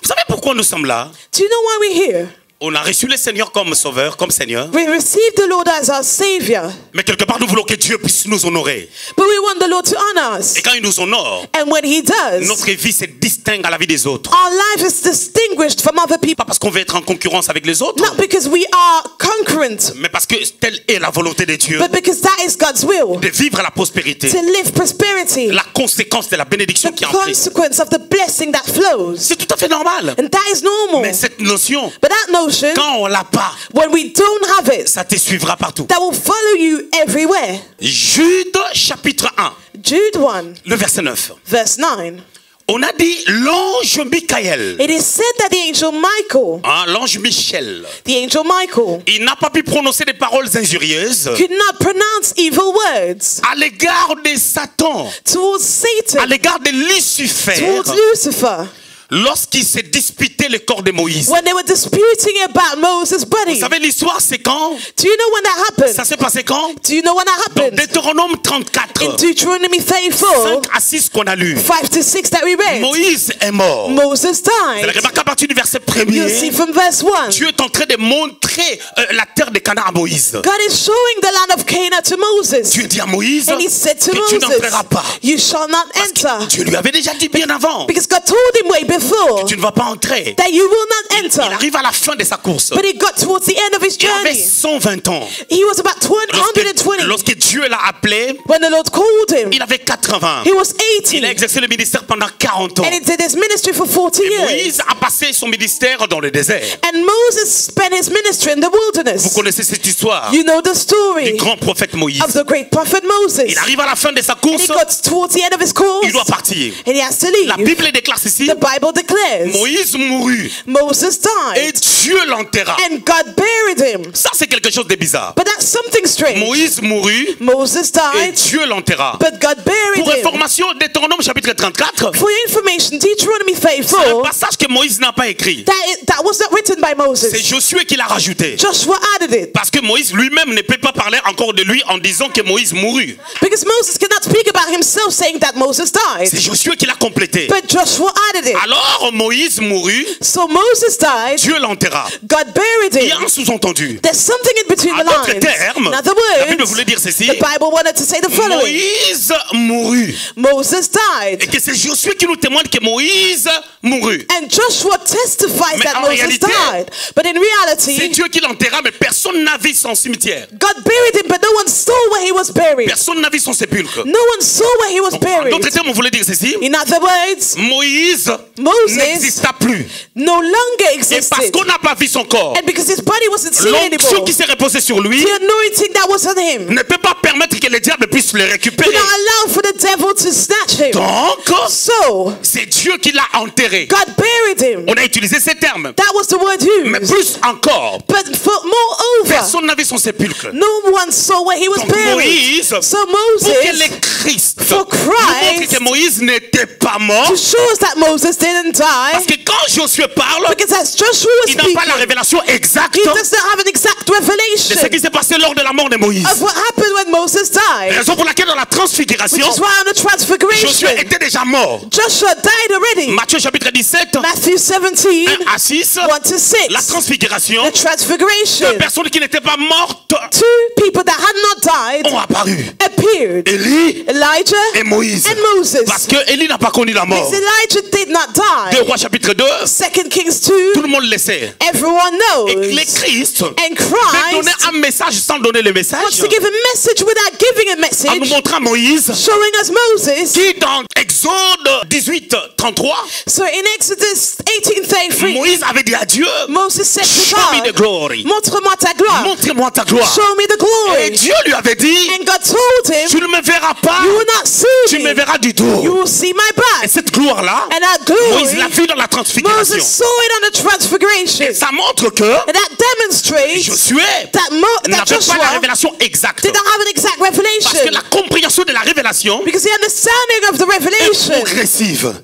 B: Vous savez pourquoi nous sommes là?
A: Do you know why we're here?
B: On a reçu le Seigneur comme sauveur, comme Seigneur.
A: We received the Lord as our Savior,
B: Mais quelque part, nous voulons que Dieu puisse nous honorer.
A: but we want the Lord to honor us.
B: Et quand il nous honore,
A: And when He does,
B: notre vie se distingue à la vie des autres.
A: our life is distinguished from other people.
B: Pas parce qu'on veut être en concurrence avec les autres,
A: Not because we are concurrent,
B: mais parce que telle est la volonté de Dieu
A: but because that is God's will.
B: de vivre la prospérité,
A: To live prosperity,
B: la conséquence de la bénédiction
A: the
B: qui est en Christ.
A: consequence of the blessing that flows.
B: C'est tout à fait normal.
A: And that is normal.
B: Mais cette notion,
A: But that notion,
B: quand on l'a pas,
A: when we don't have it,
B: ça te suivra partout.
A: that will follow you everywhere.
B: Jude chapitre 1,
A: Jude 1,
B: le verset 9.
A: verse 9.
B: On a dit l'ange Michael,
A: It is said that the angel Michael,
B: l'ange Michel,
A: the angel Michael,
B: il n'a pas pu prononcer des paroles injurieuses
A: could not pronounce evil words
B: à l'égard de Satan,
A: towards
B: à
A: Satan,
B: l'égard de Lucifer,
A: towards Lucifer,
B: lorsqu'il s'est disputé le corps de Moïse.
A: when they were disputing about Moses' body.
B: Vous savez l'histoire c'est quand?
A: Do you know when that happened?
B: Ça s'est passé quand?
A: Do you know when that
B: Dans
A: happened?
B: Deutéronome 34,
A: In Deuteronomy 34,
B: 5 à 6 qu'on a lu.
A: 5 to 6 that we read,
B: Moïse est mort.
A: Moses
B: Vous allez
A: died.
B: remarquer à partir du verset
A: You'll see
B: 1er,
A: from verse 1.
B: Dieu est en train de montrer la terre de Canaan à Moïse.
A: God is showing the land of Canaan to Moses.
B: Dieu dit à Moïse
A: And he said to
B: que tu n'entreras
A: Moses,
B: pas.
A: you shall not enter.
B: Dieu lui avait déjà dit bien avant
A: Because God told him way before
B: tu ne vas pas entrer.
A: that you will not
B: Il
A: enter.
B: arrive à la fin de sa course.
A: But he got towards the end of his
B: Il avait
A: journey.
B: 120 ans.
A: He was about 120.
B: Lorsque Dieu l'a appelé,
A: When the Lord called him,
B: il avait 80.
A: he was
B: Il a
A: 80.
B: exercé le ministère pendant 40 ans.
A: And he did his ministry for 40
B: Et
A: years.
B: Moïse a passé son ministère dans le désert.
A: And Moses spent his ministry in the
B: Vous
A: wilderness.
B: connaissez cette histoire
A: You know the
B: du
A: story
B: grand prophète Moïse.
A: of the great prophet Moses.
B: Il arrive à la fin de sa
A: And
B: course,
A: he got towards the end of his course.
B: il doit partir.
A: And he has to
B: La
A: leave.
B: Bible déclare ceci,
A: The Bible declares
B: Moïse mourut
A: Moses
B: et
A: died.
B: Dieu l'enterra.
A: And God buried him.
B: Ça c'est quelque chose de bizarre.
A: But that's something strange.
B: Moïse mourut
A: Moses
B: et
A: died,
B: Dieu l'enterra.
A: but God buried
B: Pour
A: him.
B: information, Deutéronome chapitre 34,
A: For your information, Deuteronomy
B: c'est un
A: 34,
B: passage que Moïse n'a pas écrit.
A: that was not written by
B: C'est
A: Moses.
B: Josué qui l'a rajouté.
A: Joshua added it.
B: Parce que Moïse lui-même ne peut pas parler encore de lui en disant que Moïse mourut.
A: Because Moses cannot speak about himself saying that Moses
B: C'est
A: died.
B: Josué qui l'a complété.
A: But Joshua added it.
B: Alors Moïse mourut,
A: So Moses died,
B: Dieu l'enterra.
A: God buried
B: Il y a
A: him.
B: un sous-entendu.
A: There's something in between
B: En
A: the
B: d'autres
A: lines.
B: termes,
A: In other
B: la Bible
A: words,
B: voulait dire ceci.
A: the Bible wanted to say the following.
B: Moïse mourut.
A: Moses
B: Et
A: died.
B: que c'est Josué qui nous témoigne que Moïse mourut.
A: And Joshua testifies
B: Mais
A: that
B: en
A: Moses
B: réalité,
A: died. But in
B: C'est
A: reality,
B: Dieu qui l'enterra, mais personne n'a vu son cimetière.
A: God buried him, but no one saw where he was buried.
B: Personne n'a vu son sépulcre.
A: No one saw where he was
B: En
A: buried.
B: d'autres termes, on voulait dire ceci.
A: In other words,
B: Moïse
A: Moses
B: n'exista plus.
A: no longer
B: Et parce
A: existed.
B: qu'on n'a pas vu son corps,
A: And because his body wasn't seen
B: l'onction
A: anymore,
B: qui s'est reposée sur lui
A: the anointing that was on him
B: ne peut pas permettre que le diable puisse le
A: did
B: récupérer.
A: not allow for the devil to snatch him.
B: Donc,
A: So,
B: c'est Dieu qui l'a enterré.
A: God buried him.
B: On a utilisé ces termes.
A: That was the word
B: Mais
A: used.
B: plus encore,
A: But moreover,
B: personne n'a vu son sépulcre.
A: no one saw where he was
B: Donc
A: buried.
B: Moïse,
A: So
B: pour que
A: Moses,
B: le Christ
A: for
B: nous montre
A: Christ,
B: que Moïse n'était pas mort,
A: to show us that Moses didn't
B: parce
A: die,
B: que quand Josué parle,
A: because as Joshua was
B: il n'a pas la
A: speaking,
B: révélation exacte
A: he does not have an exact
B: de ce
A: revelation
B: qui s'est passé lors de la mort de Moïse.
A: of what happened when Moses died.
B: Raison pour laquelle dans la
A: Which
B: transfiguration,
A: is why on the transfiguration,
B: Josué était déjà mort.
A: Joshua died already.
B: Matthieu chapitre 17,
A: Matthew 17,
B: 1 à 6,
A: 1 to 6.
B: la transfiguration,
A: The transfiguration.
B: deux personnes qui n'étaient pas mortes
A: Two people that had not died
B: ont apparu.
A: appeared.
B: Élie
A: Elijah
B: et Moïse.
A: and Moses.
B: Parce que Élie n'a pas connu la mort.
A: Because Elijah did not die.
B: 2
A: died.
B: Rois chapitre 2,
A: 2 Kings 2,
B: tout le monde le sait.
A: everyone
B: Et
A: knows.
B: les Christ
A: And
B: veut donner
A: Christ
B: un message sans donner le
A: wants
B: message,
A: to give a message without giving a
B: en nous
A: message,
B: montrant Moïse
A: showing us Moses.
B: qui dans Exode 18, 33,
A: So in Exodus 18:33,
B: Moïse avait dit à Dieu,
A: Moses said
B: show
A: to
B: me the
A: God,
B: glory,
A: montre-moi ta gloire.
B: montre-moi ta gloire.
A: Show me the
B: Et
A: glory.
B: Dieu lui avait dit,
A: And God told
B: tu
A: him,
B: ne me verras pas,
A: you will not see
B: tu me
A: me.
B: verras du
A: You
B: tout.
A: will see my
B: Et
A: back.
B: cette gloire-là,
A: And that
B: Moïse l'a
A: glory,
B: vue dans la transfiguration.
A: Moses saw it on the transfiguration.
B: Ça montre que
A: And that demonstrates
B: Josué
A: that
B: n'avait pas la
A: Joshua
B: révélation exacte.
A: did not have an exact
B: Parce que
A: revelation.
B: la compréhension de la révélation
A: Because the understanding of the
B: est
A: revelation
B: progressive.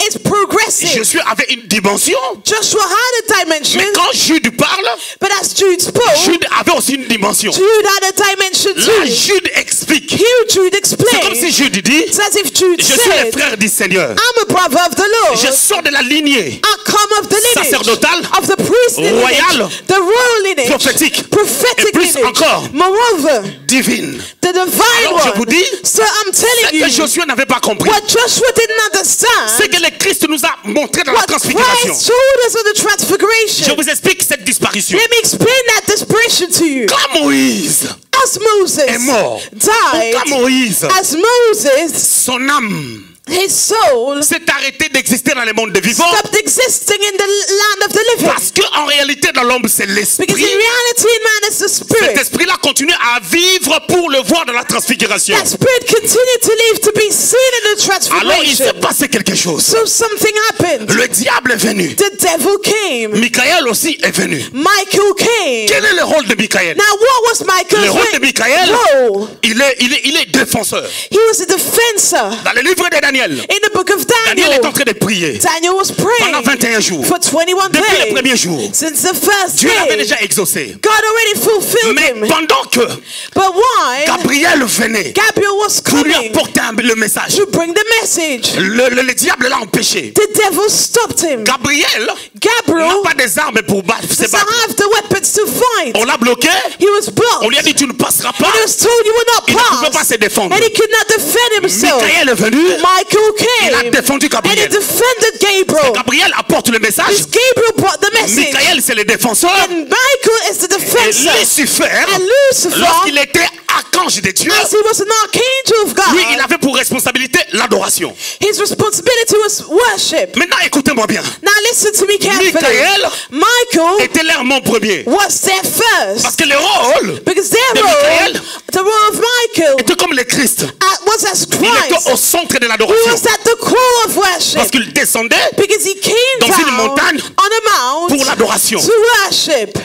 A: is progressive.
B: Josué avait une dimension.
A: Joshua had a dimension,
B: Mais quand Jude parle,
A: but as Jude spoke,
B: Jude avait aussi une dimension.
A: Jude had a dimension
B: Là,
A: too.
B: Jude explique.
A: Here Jude
B: C'est comme si
A: explained.
B: Jude dit,
A: It's as if Jude
B: je suis le
A: said,
B: frère du Seigneur.
A: I'm a brother of the
B: Je
A: Lord.
B: sors de la lignée
A: I come of the lineage
B: sacerdotal,
A: of the priestly
B: royal,
A: lineage, the royal lineage,
B: prophétique,
A: prophetic
B: et plus
A: lineage.
B: encore,
A: Moreover,
B: divine.
A: the divine
B: Alors, je
A: one.
B: vous dis,
A: So I'm
B: Ce
A: telling
B: que
A: you,
B: Josué n'avait pas compris,
A: what Joshua didn't
B: c'est
A: understand,
B: que le Christ nous a montré dans la
A: what
B: transfiguration.
A: Christ told us on the
B: Je
A: transfiguration.
B: vous explique cette disparition.
A: Let me explain that desperation to you.
B: Quand Moïse
A: As Moses
B: est mort, ou
A: died,
B: quand Moïse,
A: as Moses,
B: son âme
A: his soul
B: s'est arrêté d'exister dans le monde des vivants,
A: stopped existing in the land of the living.
B: parce qu'en réalité dans l'homme c'est
A: Because in
B: l'esprit.
A: reality in man is the
B: Cet
A: spirit.
B: esprit-là continue à vivre pour le voir dans la transfiguration.
A: That spirit continued to live to be seen in the
B: Alors il s'est
A: transfiguration.
B: passé quelque chose.
A: So something happened.
B: Le diable est venu.
A: The devil came.
B: Michael aussi est venu.
A: Michael came.
B: Quel est le rôle de Michael?
A: Now what was
B: Le rôle de
A: Michael's
B: Michael,
A: role?
B: il est défenseur.
A: He was a defensor.
B: Dans le livre de Daniel,
A: In the book of
B: Daniel est en
A: Daniel,
B: train de prier
A: Daniel was
B: pendant
A: praying
B: 21 jours.
A: for 21
B: Depuis le
A: days.
B: premier jour,
A: Since the first
B: Dieu l'avait
A: day,
B: déjà exaucé.
A: God already fulfilled
B: Mais
A: him.
B: pendant que
A: But why?
B: Gabriel venait
A: Gabriel was
B: pour lui
A: coming
B: apporter le message,
A: to bring the message.
B: le diable l'a empêché.
A: The devil stopped him.
B: Gabriel n'a
A: Gabriel
B: pas des armes pour se
A: doesn't
B: battre.
A: have the weapons to fight.
B: On l'a bloqué.
A: He was blocked.
B: On lui a dit tu ne passeras pas.
A: And he was told you will not
B: Il ne pouvait pas
A: pass.
B: se défendre.
A: And he could not defend himself.
B: Michael est venu.
A: Michael
B: Il a
A: came.
B: défendu
A: And he
B: Gabriel.
A: defended Gabriel.
B: Gabriel apporte le message.
A: Because Gabriel brought the message.
B: Michael c'est le défenseur.
A: And Michael is the
B: Et
A: defensor.
B: Lucifer,
A: And Lucifer,
B: lorsqu'il était archange de Dieu,
A: as he was an archangel of
B: lui il
A: God,
B: avait pour responsabilité l'adoration.
A: his responsibility was worship.
B: Maintenant écoutez-moi bien.
A: Now listen to me carefully.
B: Michael
A: Michael
B: était l'hermant premier.
A: was there first.
B: Parce que le rôle
A: Because their
B: de
A: role,
B: Michael
A: the role of Michael,
B: était comme le Christ.
A: was as
B: Il était
A: Christ.
B: au centre de
A: He
B: l'adoration.
A: was at the core of
B: Parce
A: worship.
B: qu'il descendait
A: Because he came
B: dans une
A: down
B: montagne
A: on a
B: pour
A: mount
B: l'adoration.
A: to worship.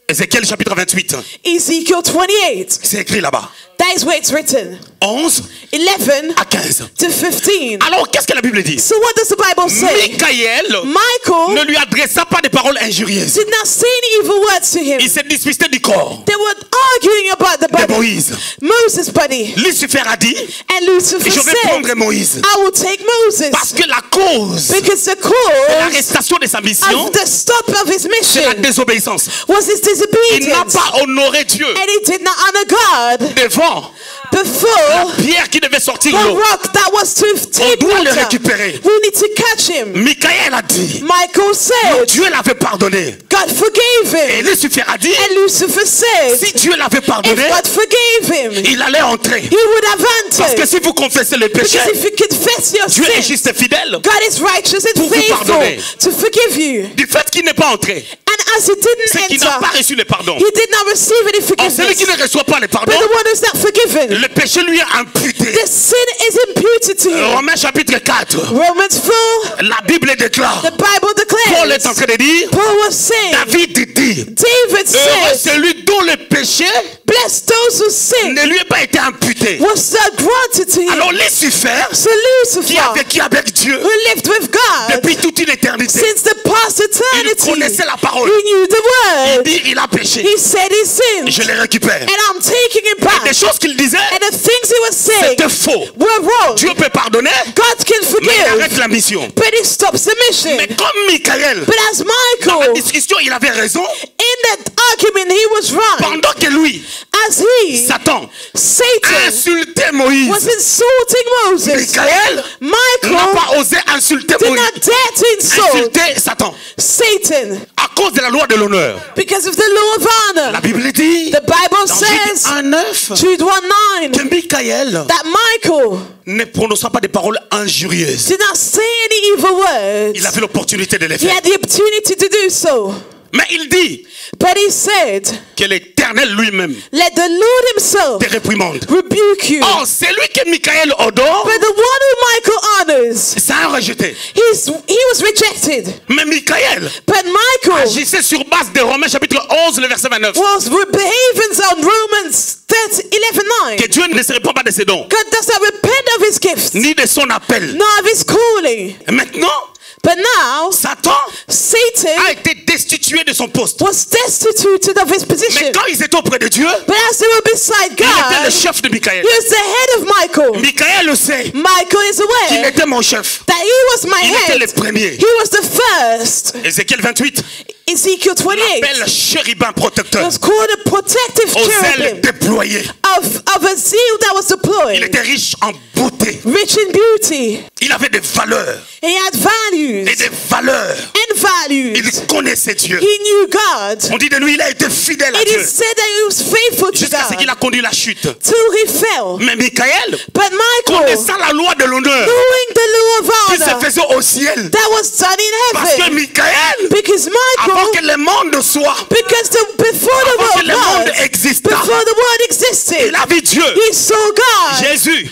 B: Ézéchiel chapitre 28.
A: Ezekiel 28.
B: C'est écrit là-bas.
A: That is where it's written.
B: 11
A: 11
B: à 15.
A: to 15.
B: Alors qu'est-ce que la Bible dit?
A: So what does the Bible say?
B: Michael ne
A: Michael
B: lui adressa pas des paroles injurieuses.
A: did not say any evil words to him.
B: Il s'est disputé du corps
A: They were arguing about the
B: de
A: body.
B: Moïse.
A: Moses' body.
B: Lucifer a dit,
A: And Lucifer
B: je vais
A: said,
B: prendre Moïse.
A: I will take Moses.
B: Parce que la cause de
A: Because the cause
B: l'arrestation de sa mission,
A: of the stop of his
B: c'est la
A: mission
B: désobéissance.
A: was his
B: Il n'a
A: disobedience.
B: pas honoré Dieu
A: And he did not honor God
B: devant
A: before
B: Pierre qui devait sortir
A: the
B: l'eau.
A: rock that was to take
B: doit le
A: water.
B: récupérer.
A: We need to catch him.
B: Michael a dit,
A: Michael said,
B: Dieu l'avait pardonné.
A: God forgave
B: Et
A: him.
B: Lucifer a dit,
A: And Lucifer said,
B: si Dieu l'avait
A: if
B: pardonné,
A: God forgave him,
B: il allait entrer.
A: he would have
B: Parce que
A: entered.
B: si vous confessez le péché,
A: Because if you confess your
B: Dieu est
A: sins,
B: juste et fidèle.
A: God is righteous and
B: Pour vous
A: faithful
B: pardonner.
A: to forgive you.
B: Du fait qu'il n'est pas entré,
A: And as he
B: c'est
A: didn't
B: qu'il n'a pas
A: enter,
B: reçu le pardon.
A: he did not receive any
B: Or celui qui
A: forgiveness.
B: ne reçoit pas le pardon,
A: But the one who's not forgiven,
B: le péché lui est imputé.
A: the sin is imputed to him.
B: Romains chapitre 4,
A: Romans 4,
B: la Bible déclare,
A: the Bible
B: Paul est en
A: declares,
B: train de dire,
A: Paul was saying,
B: David dit,
A: David
B: heureux
A: said,
B: celui dont le péché
A: bless those who sin
B: ne lui est pas été imputé.
A: was not granted to him.
B: Alors Lucifer,
A: So
B: qui a
A: Lucifer,
B: vécu avec Dieu
A: who lived with God
B: depuis toute une éternité,
A: since the past
B: il
A: eternity,
B: connaissait la parole.
A: he knew the
B: Il
A: word.
B: dit, il a péché.
A: He said he sinned,
B: Je le récupère.
A: and I'm taking it
B: Et
A: back.
B: des choses qu'il disait,
A: And the things he was saying
B: c'était faux.
A: were wrong.
B: Dieu peut pardonner,
A: God can
B: mais il
A: forgive,
B: arrête la mission.
A: but he stops the mission.
B: Mais comme Michael,
A: But as
B: dans la
A: Michael,
B: discussion, il avait raison,
A: that argument, he was right.
B: Pendant que lui,
A: As he,
B: Satan,
A: Satan,
B: insultait Moïse,
A: was insulting Moses,
B: Michael n'a
A: Michael
B: pas osé insulter
A: did
B: Moïse,
A: not dare to insult
B: insulter Satan
A: Satan
B: à cause de la loi de l'honneur.
A: because of the law of
B: La
A: honor.
B: Bible dit
A: The Bible
B: dans Jude
A: says,
B: 1:9
A: Jude 1:9,
B: que Michael
A: that Michael
B: ne prononça pas des paroles injurieuses.
A: did not say any evil
B: Il
A: words.
B: avait l'opportunité de les
A: He
B: faire.
A: had the opportunity to do so.
B: Mais il dit
A: But he said,
B: que l'Éternel lui-même
A: let the Lord himself
B: te réprimande.
A: rebuke you.
B: Or, c'est lui que Michael adore,
A: But the one who Michael honors,
B: c'est un rejeté.
A: he was rejected.
B: Mais Michael
A: But Michael
B: agissait sur base de Romains chapitre 11, le verset 29.
A: was behaving on Romans 11:9.
B: Que Dieu ne se répand pas de ses dons,
A: God does not repent of his gifts,
B: ni de son appel.
A: nor of his calling.
B: Et maintenant,
A: But now,
B: Satan
A: Satan
B: a été destitué de son poste.
A: was destituted of his
B: Mais
A: position.
B: quand ils étaient auprès de Dieu,
A: But as they were beside
B: il était le
A: God,
B: chef de Michael.
A: he was the head of Michael.
B: Michael le sait
A: Michael is
B: qu'il
A: aware
B: était mon chef.
A: that he was my
B: Il était le
A: head.
B: premier.
A: He was the first.
B: Ézéchiel 28
A: Ezekiel 28
B: l'appelle chérubin protecteur
A: was called a protective
B: aux ailes
A: cherubim
B: déployées.
A: of a zeal that was
B: Il
A: deployed,
B: était riche en beauté.
A: rich in beauty.
B: Il avait des valeurs
A: He had values
B: et des valeurs.
A: and values.
B: Il connaissait Dieu.
A: He knew God.
B: On dit de lui, il a été fidèle à
A: It
B: Dieu
A: is said that he was faithful to
B: jusqu'à ce qu'il
A: God
B: a conduit la chute.
A: till he fell.
B: Mais Michael,
A: But Michael,
B: connaissant la loi de l'honneur
A: knowing the law
B: qui
A: of
B: se
A: honor
B: faisait au ciel,
A: that was done in
B: parce que
A: heaven,
B: Michael,
A: because
B: avant que
A: Michael,
B: le monde soit,
A: before the
B: avant que le
A: world
B: monde
A: was,
B: exista,
A: before the world existed,
B: il a vu Dieu,
A: he saw God,
B: Jésus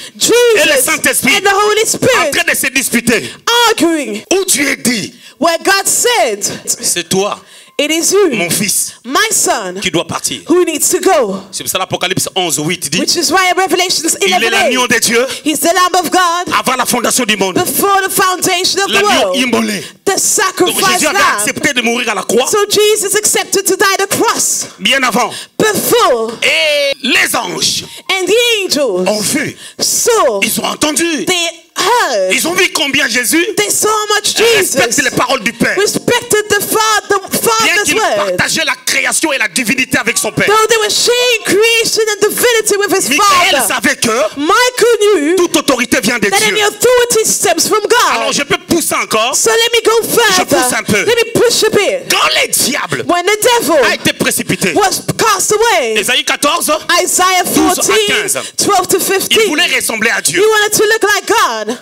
B: et le
A: Jesus,
B: Saint-Esprit
A: and the Holy
B: en
A: Spirit
B: train de se disputer.
A: arguing,
B: Où Dieu dit,
A: where God said,
B: c'est toi,
A: it is you,
B: mon fils,
A: my son,
B: qui dois partir.
A: who needs to go.
B: C'est pour ça l'Apocalypse 11, 8 dit,
A: Which is why in Revelations
B: il est
A: 11:8,
B: l'agneau de Dieu
A: he's the Lamb of God
B: avant la fondation du monde.
A: before the foundation of the
B: L'agneau
A: world,
B: immolé.
A: the
B: Donc
A: sacrifice
B: Jésus avait
A: lamb.
B: accepté de mourir à la croix
A: So Jesus accepted to die the cross
B: bien avant.
A: before,
B: Et les anges
A: and the angels
B: ont vu,
A: saw,
B: ils ont entendu,
A: they heard,
B: ils ont vu combien Jésus
A: they saw how much
B: respecte
A: Jesus
B: les paroles du Père.
A: respected the
B: Bien
A: Father's
B: qu'il
A: word.
B: partageait la création et la divinité avec son Père.
A: Though they were sharing creation and divinity with his
B: Michael
A: Father,
B: savait que
A: Michael knew
B: toute autorité vient de
A: that any
B: Dieu.
A: authority stems from
B: Alors
A: God.
B: je peux pousser encore.
A: So let me go
B: Je pousse un peu.
A: further. Let me push a bit.
B: Quand les diables
A: When the
B: a
A: devil
B: été précipité,
A: was cast away,
B: Ésaïe 14,
A: Isaiah
B: 12 à
A: 14,
B: 15.
A: 12 to
B: il
A: 15,
B: voulait ressembler à Dieu.
A: he wanted to look like God.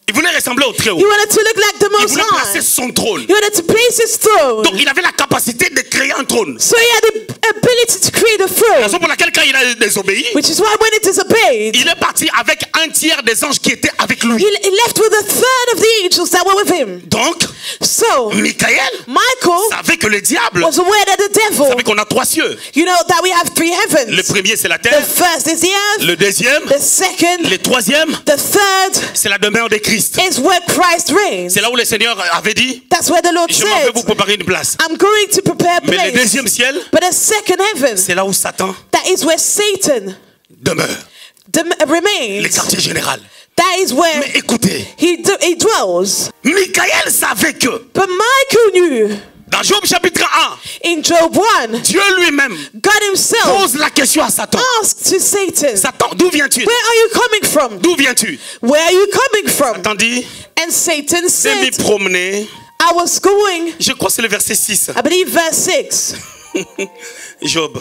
B: Il voulait ressembler au Très-Haut.
A: He wanted to look like the
B: Il
A: Most
B: voulait placer
A: High.
B: son trône.
A: He wanted to place his throne.
B: Donc il avait la capacité de créer un trône.
A: So he had the ability to create a
B: Raison
A: throne,
B: pour laquelle quand il a désobéi,
A: which is why when it is obeyed,
B: il est parti avec un tiers des anges qui étaient avec lui.
A: he left with a third of the angels that were with him.
B: Donc,
A: So
B: Michael
A: Michael
B: savait que le diable,
A: was aware that the devil,
B: savait qu'on a trois cieux.
A: you know, that we have three
B: Le
A: heavens.
B: premier, c'est la
A: The
B: terre.
A: first is the earth.
B: Le deuxième,
A: The second,
B: le troisième,
A: the third
B: c'est la demeure de Christ.
A: is where Christ reigns.
B: C'est là où le Seigneur avait dit,
A: That's where the Lord
B: je m'en vais
A: said,
B: vous préparer une place.
A: I'm going to prepare a
B: Mais le
A: place.
B: deuxième ciel,
A: But the second heaven,
B: c'est là où Satan
A: that is where Satan
B: demeure. Le
A: remains.
B: quartier général.
A: That is where
B: Mais écoutez,
A: he dwells.
B: Michael savait que
A: But Michael knew
B: dans Job chapitre 1,
A: in Job 1,
B: Dieu lui-même
A: God himself
B: pose la question à Satan.
A: asked to Satan,
B: Satan, d'où viens-tu?
A: where are you coming from?
B: D'où viens-tu?
A: Where are you coming from?
B: Satan dit,
A: And Satan
B: c'est m'y
A: said,
B: promener.
A: I was going,
B: Je crois que c'est le verset 6.
A: I believe verse 6.
B: Job.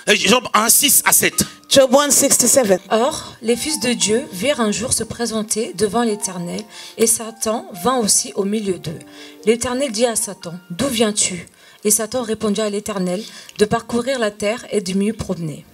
B: Job 1, 6 à 7.
A: Job 1, 6 to 7.
C: Or, les fils de Dieu virent un jour se présenter devant l'Éternel, et Satan vint aussi au milieu d'eux. L'Éternel dit à Satan, « D'où viens-tu » Et Satan répondit à l'Éternel, « De parcourir la terre et de m'y promener. »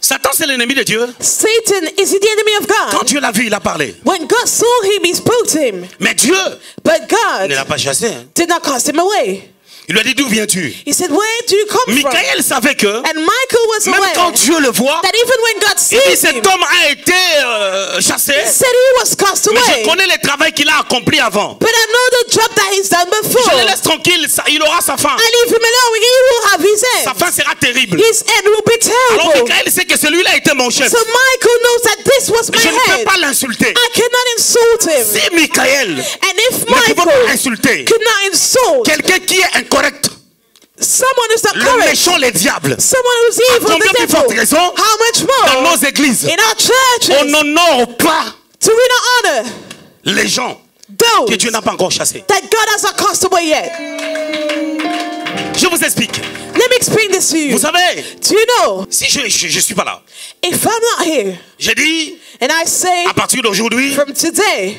B: Satan, c'est l'ennemi de Dieu.
A: Satan, is he the enemy of
B: Quand
A: God?
B: Dieu l'a vu, il a parlé.
A: When God saw him, he spoke to him.
B: Mais Dieu
A: But God
B: ne l'a pas chassé. Hein.
A: did not cast him away.
B: Il lui a dit, d'où viens-tu?
A: He said, where do you come from?
B: Michael savait que,
A: And Michael was
B: même quand
A: aware
B: Dieu le voit,
A: that even when God
B: il dit,
A: sees
B: cet
A: him,
B: homme a été chassé.
A: he said he was cast
B: Mais je
A: away.
B: connais le travail qu'il a accompli avant.
A: But I know the job that he's done
B: Je
A: before.
B: le laisse tranquille, il aura sa fin.
A: I leave him alone. He will have his
B: Sa
A: end.
B: fin sera terrible.
A: His end will be
B: Alors
A: terrible.
B: Michael sait que celui-là était mon chef.
A: So Michael knows that this was my
B: Je ne peux
A: head.
B: pas l'insulter.
A: I cannot insult him.
B: Si Michael
A: And if
B: ne pouvait pas
A: Michael
B: insulter
A: could not insult
B: quelqu'un qui est incorrect,
A: Someone who's not
B: Le
A: courage.
B: méchant, les diables.
A: Someone who's
B: À
A: evil,
B: combien
A: the
B: plus forte
A: devil.
B: raison
A: How much
B: dans
A: more
B: nos églises,
A: in our
B: on
A: churches
B: n'honore pas
A: do we not honor
B: les gens que
A: those
B: Dieu n'a pas encore chassés.
A: that God has not cast away yet?
B: Je vous explique.
A: Let me explain this to you.
B: Vous savez,
A: Do you know,
B: si je suis pas là,
A: if I'm not here
B: j'ai dit,
A: and I say
B: à partir d'aujourd'hui,
A: from today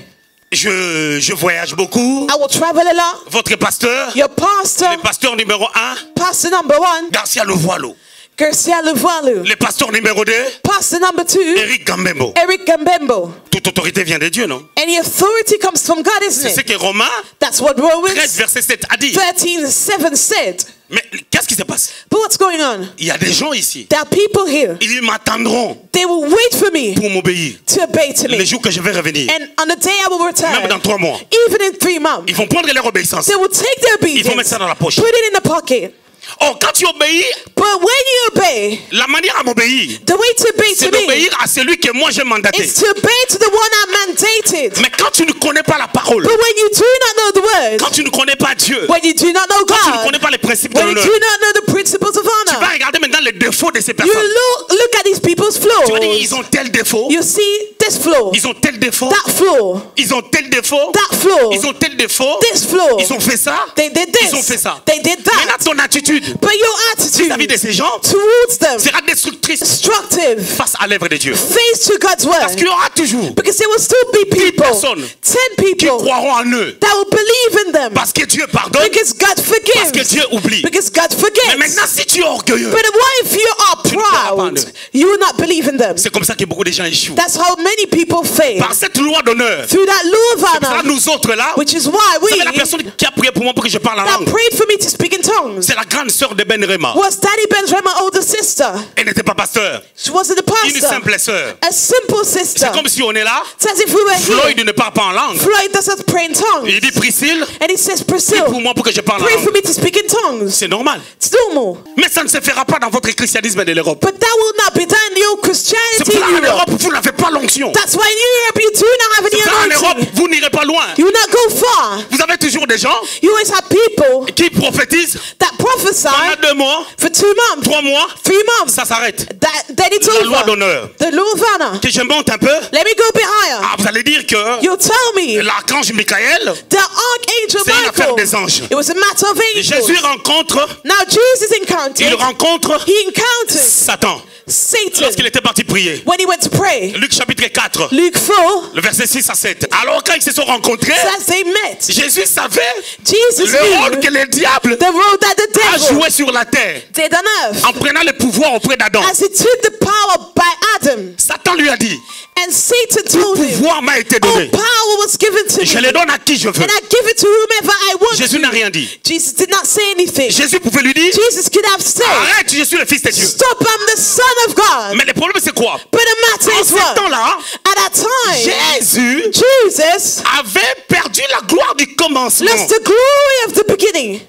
B: je voyage beaucoup.
A: I will travel a lot,
B: Votre pasteur,
A: your pastor,
B: le pasteur numéro 1,
A: pastor number 1,
B: Garcia Levoilou.
A: Garcia Levoilou,
B: Le pasteur numéro 2,
A: pastor number 2,
B: Eric Gambembo.
A: Eric Gambembo.
B: Toute autorité vient de Dieu, non?
A: Any authority comes from God, isn't
B: C'est ce
A: it?
B: que Romains
A: That's what
B: 13,
A: Romans
B: verset 7 a dit.
A: 13:7 said.
B: Mais qu'est-ce qui se passe?
A: But what's going on?
B: Il y a des gens ici.
A: There are people here.
B: Ils m'attendront
A: They will wait for me
B: pour m'obéir.
A: to obey to me.
B: Les jours que je vais revenir.
A: And on the day I will return,
B: Même dans 3 mois.
A: even in 3 months,
B: Ils vont prendre leur obéissance.
A: they will take their
B: Ils vont mettre
A: obedience,
B: ça dans la poche.
A: put it in the pocket.
B: Or, quand tu obéis,
A: But when you obey,
B: la manière à m'obéir,
A: the way to obey
B: c'est
A: to me
B: d'obéir à celui que moi j'ai mandaté.
A: is to obey to the one I mandated.
B: Mais quand tu ne connais pas la parole,
A: But when you do not know the word,
B: quand tu ne connais pas Dieu,
A: when you do not know
B: quand tu ne connais
A: God,
B: pas les principes de
A: when you
B: l'honneur,
A: do not know the principles of
B: tu vas
A: honor,
B: regarder maintenant les défauts de ces
A: you
B: personnes.
A: look at these people's
B: Tu vas dire,
A: flaws.
B: ils ont tel défaut,
A: You see this flaw,
B: ils ont tel défaut,
A: that flaw,
B: ils ont tel défaut,
A: that flaw,
B: ils ont tel défaut,
A: this flaw.
B: ils ont fait ça,
A: They did
B: ils ont fait
A: this.
B: ça.
A: They did
B: Maintenant,
A: that.
B: ton attitude
A: But your
B: vis-à-vis
A: attitude
B: de ces gens
A: towards them
B: sera destructrice
A: destructive.
B: face à l'œuvre de Dieu.
A: Face to God's
B: Parce qu'il
A: word.
B: y aura toujours
A: Because there will still be people,
B: personnes
A: 10
B: qui
A: people
B: croiront en eux.
A: that will believe in them.
B: Parce que Dieu pardonne,
A: Because God
B: parce que
A: forgives.
B: Dieu oublie.
A: Because God
B: Mais
A: forgets.
B: maintenant, si tu es orgueilleux,
A: But what if you are
B: ne croiras pas en
A: proud?
B: eux.
A: You will not believe in them.
B: c'est comme ça que beaucoup de gens échouent.
A: That's how many people fail.
B: Par cette loi d'honneur,
A: Through that law of
B: ça,
A: honor,
B: nous autres là,
A: which is why
B: vous
A: we
B: savez, la personne qui a prié pour moi pour que je parle en
A: that
B: langue,
A: prayed for me to speak in tongues
B: c'est la grande sœur de Ben Rema.
A: was Daddy Ben's my older sister.
B: Elle n'était pas pasteur,
A: She wasn't a
B: une
A: pastor.
B: simple sœur.
A: A simple sister.
B: C'est comme si on est là,
A: It's as if we were
B: Floyd
A: here.
B: ne parle pas en langue.
A: Floyd doesn't pray in tongues.
B: Il dit Priscille,
A: And he says,
B: prie
A: Priscilla,
B: pour moi pour que je parle en
A: pray for
B: langue.
A: me to speak in tongues.
B: C'est normal.
A: It's normal.
B: Mais ça ne se fera pas dans votre christianisme de l'Europe.
A: But that will not be done in your
B: C'est
A: Christianity
B: pour ça
A: in
B: en Europe,
A: Europe.
B: vous n'avez pas l'onction.
A: That's why in Europe you do not have
B: C'est pour ça en
A: any
B: Europe,
A: anointing.
B: vous n'irez pas loin.
A: You will not go far.
B: Vous avez toujours des gens
A: You always have people
B: qui prophétisent
A: that prophesy
B: pendant 2 mois,
A: for 2 months,
B: 3 mois,
A: 3 months.
B: ça s'arrête.
A: Then it's
B: La loi
A: over.
B: d'honneur.
A: The law of honor.
B: Que je monte un peu.
A: Let me go a bit higher.
B: Ah, vous allez dire que
A: You'll tell me
B: l'archange Michael,
A: the archangel
B: c'est une affaire
A: Michael.
B: des anges.
A: It was a matter of
B: Jésus
A: angels.
B: rencontre,
A: Now Jesus
B: il
A: encountered.
B: rencontre
A: He encountered
B: Satan
A: Satan
B: lorsqu'il était parti prier.
A: when he went to pray.
B: Luc chapitre 4,
A: Luke 4
B: le verset 6 à 7. Alors quand ils se sont rencontrés,
A: says they met.
B: Jésus savait
A: Jesus
B: le rôle
A: knew
B: que le diable
A: the role that the
B: a
A: devil
B: joué sur la terre
A: did on earth
B: en prenant le pouvoir auprès d'Adam.
A: as he took the power by Adam.
B: Satan lui a dit,
A: And Satan
B: tout
A: told him,
B: pouvoir m'a été
A: all
B: donné.
A: power was given to
B: Je
A: me,
B: le donne à qui je veux.
A: and I give it to whomever I want
B: Jésus n'a
A: to.
B: rien dit.
A: Jesus did not say anything.
B: Jésus pouvait lui dire,
A: Jesus could have said,
B: arrête, je suis le fils de Dieu.
A: stop, I'm the son of God.
B: Mais le problème c'est quoi?
A: But the matter
B: En
A: is
B: ce
A: what?
B: temps-là,
A: At that time,
B: Jésus
A: Jesus
B: avait perdu la gloire du commencement.
A: lost the glory of the beginning.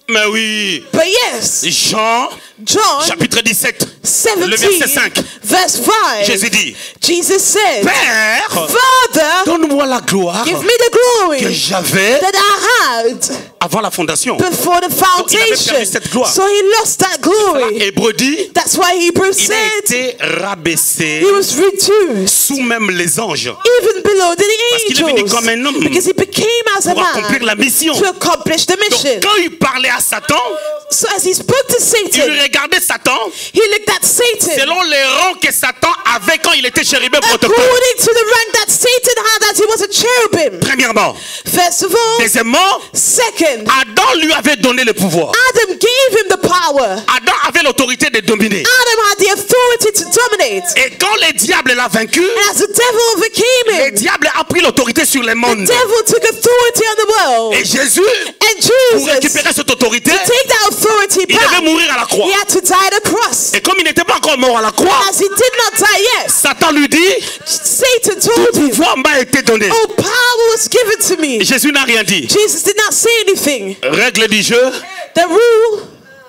B: Mais oui,
A: But yes,
B: Jean
A: John
B: chapitre 17,
A: 17,
B: le verset 5.
A: verse 5,
B: Jésus dit,
A: Jesus said,
B: Père,
A: Father,
B: donne-moi la gloire
A: give me the glory
B: que j'avais
A: that I had
B: avant la fondation.
A: before the
B: il avait perdu
A: foundation.
B: cette gloire.
A: So he lost that glory.
B: Hébreu dit,
A: That's why Hebrews
B: il a
A: said
B: été rabaissé
A: he was reduced
B: sous même les anges
A: even below the
B: Parce qu'il est venu
A: angels
B: comme un homme
A: because he became as a
B: pour accomplir la
A: man
B: mission.
A: to accomplish the
B: Donc
A: mission.
B: quand il parlait à Satan,
A: So as he spoke to
B: il
A: Satan,
B: regardait Satan
A: he looked at Satan
B: selon les rangs que Satan avait quand il était chérubin protecteur.
A: according to the rank that Satan had as he was a cherubim.
B: Premièrement.
A: First of all,
B: Deuxièmement,
A: second,
B: Adam lui avait donné le pouvoir.
A: Adam gave him the power.
B: Adam avait l'autorité de dominer.
A: Adam had the authority to dominate.
B: Et quand le diable l'a vaincu,
A: And as the devil overcame
B: le
A: him,
B: diable a pris l'autorité sur le
A: the
B: monde.
A: devil took authority on the world.
B: Et Jésus,
A: And
B: pour
A: Jesus,
B: récupérer cette autorité,
A: to take that authority
B: il devait
A: back,
B: mourir à la croix.
A: he had to die at the cross.
B: Et comme il n'était pas encore mort à la croix,
A: As he did not die yet,
B: Satan lui dit,
A: Satan told
B: tout
A: him,
B: pouvoir m'a été donné.
A: all power was given to me.
B: Et Jésus n'a rien dit.
A: Jesus did not say anything.
B: Règle du jeu,
A: The rule,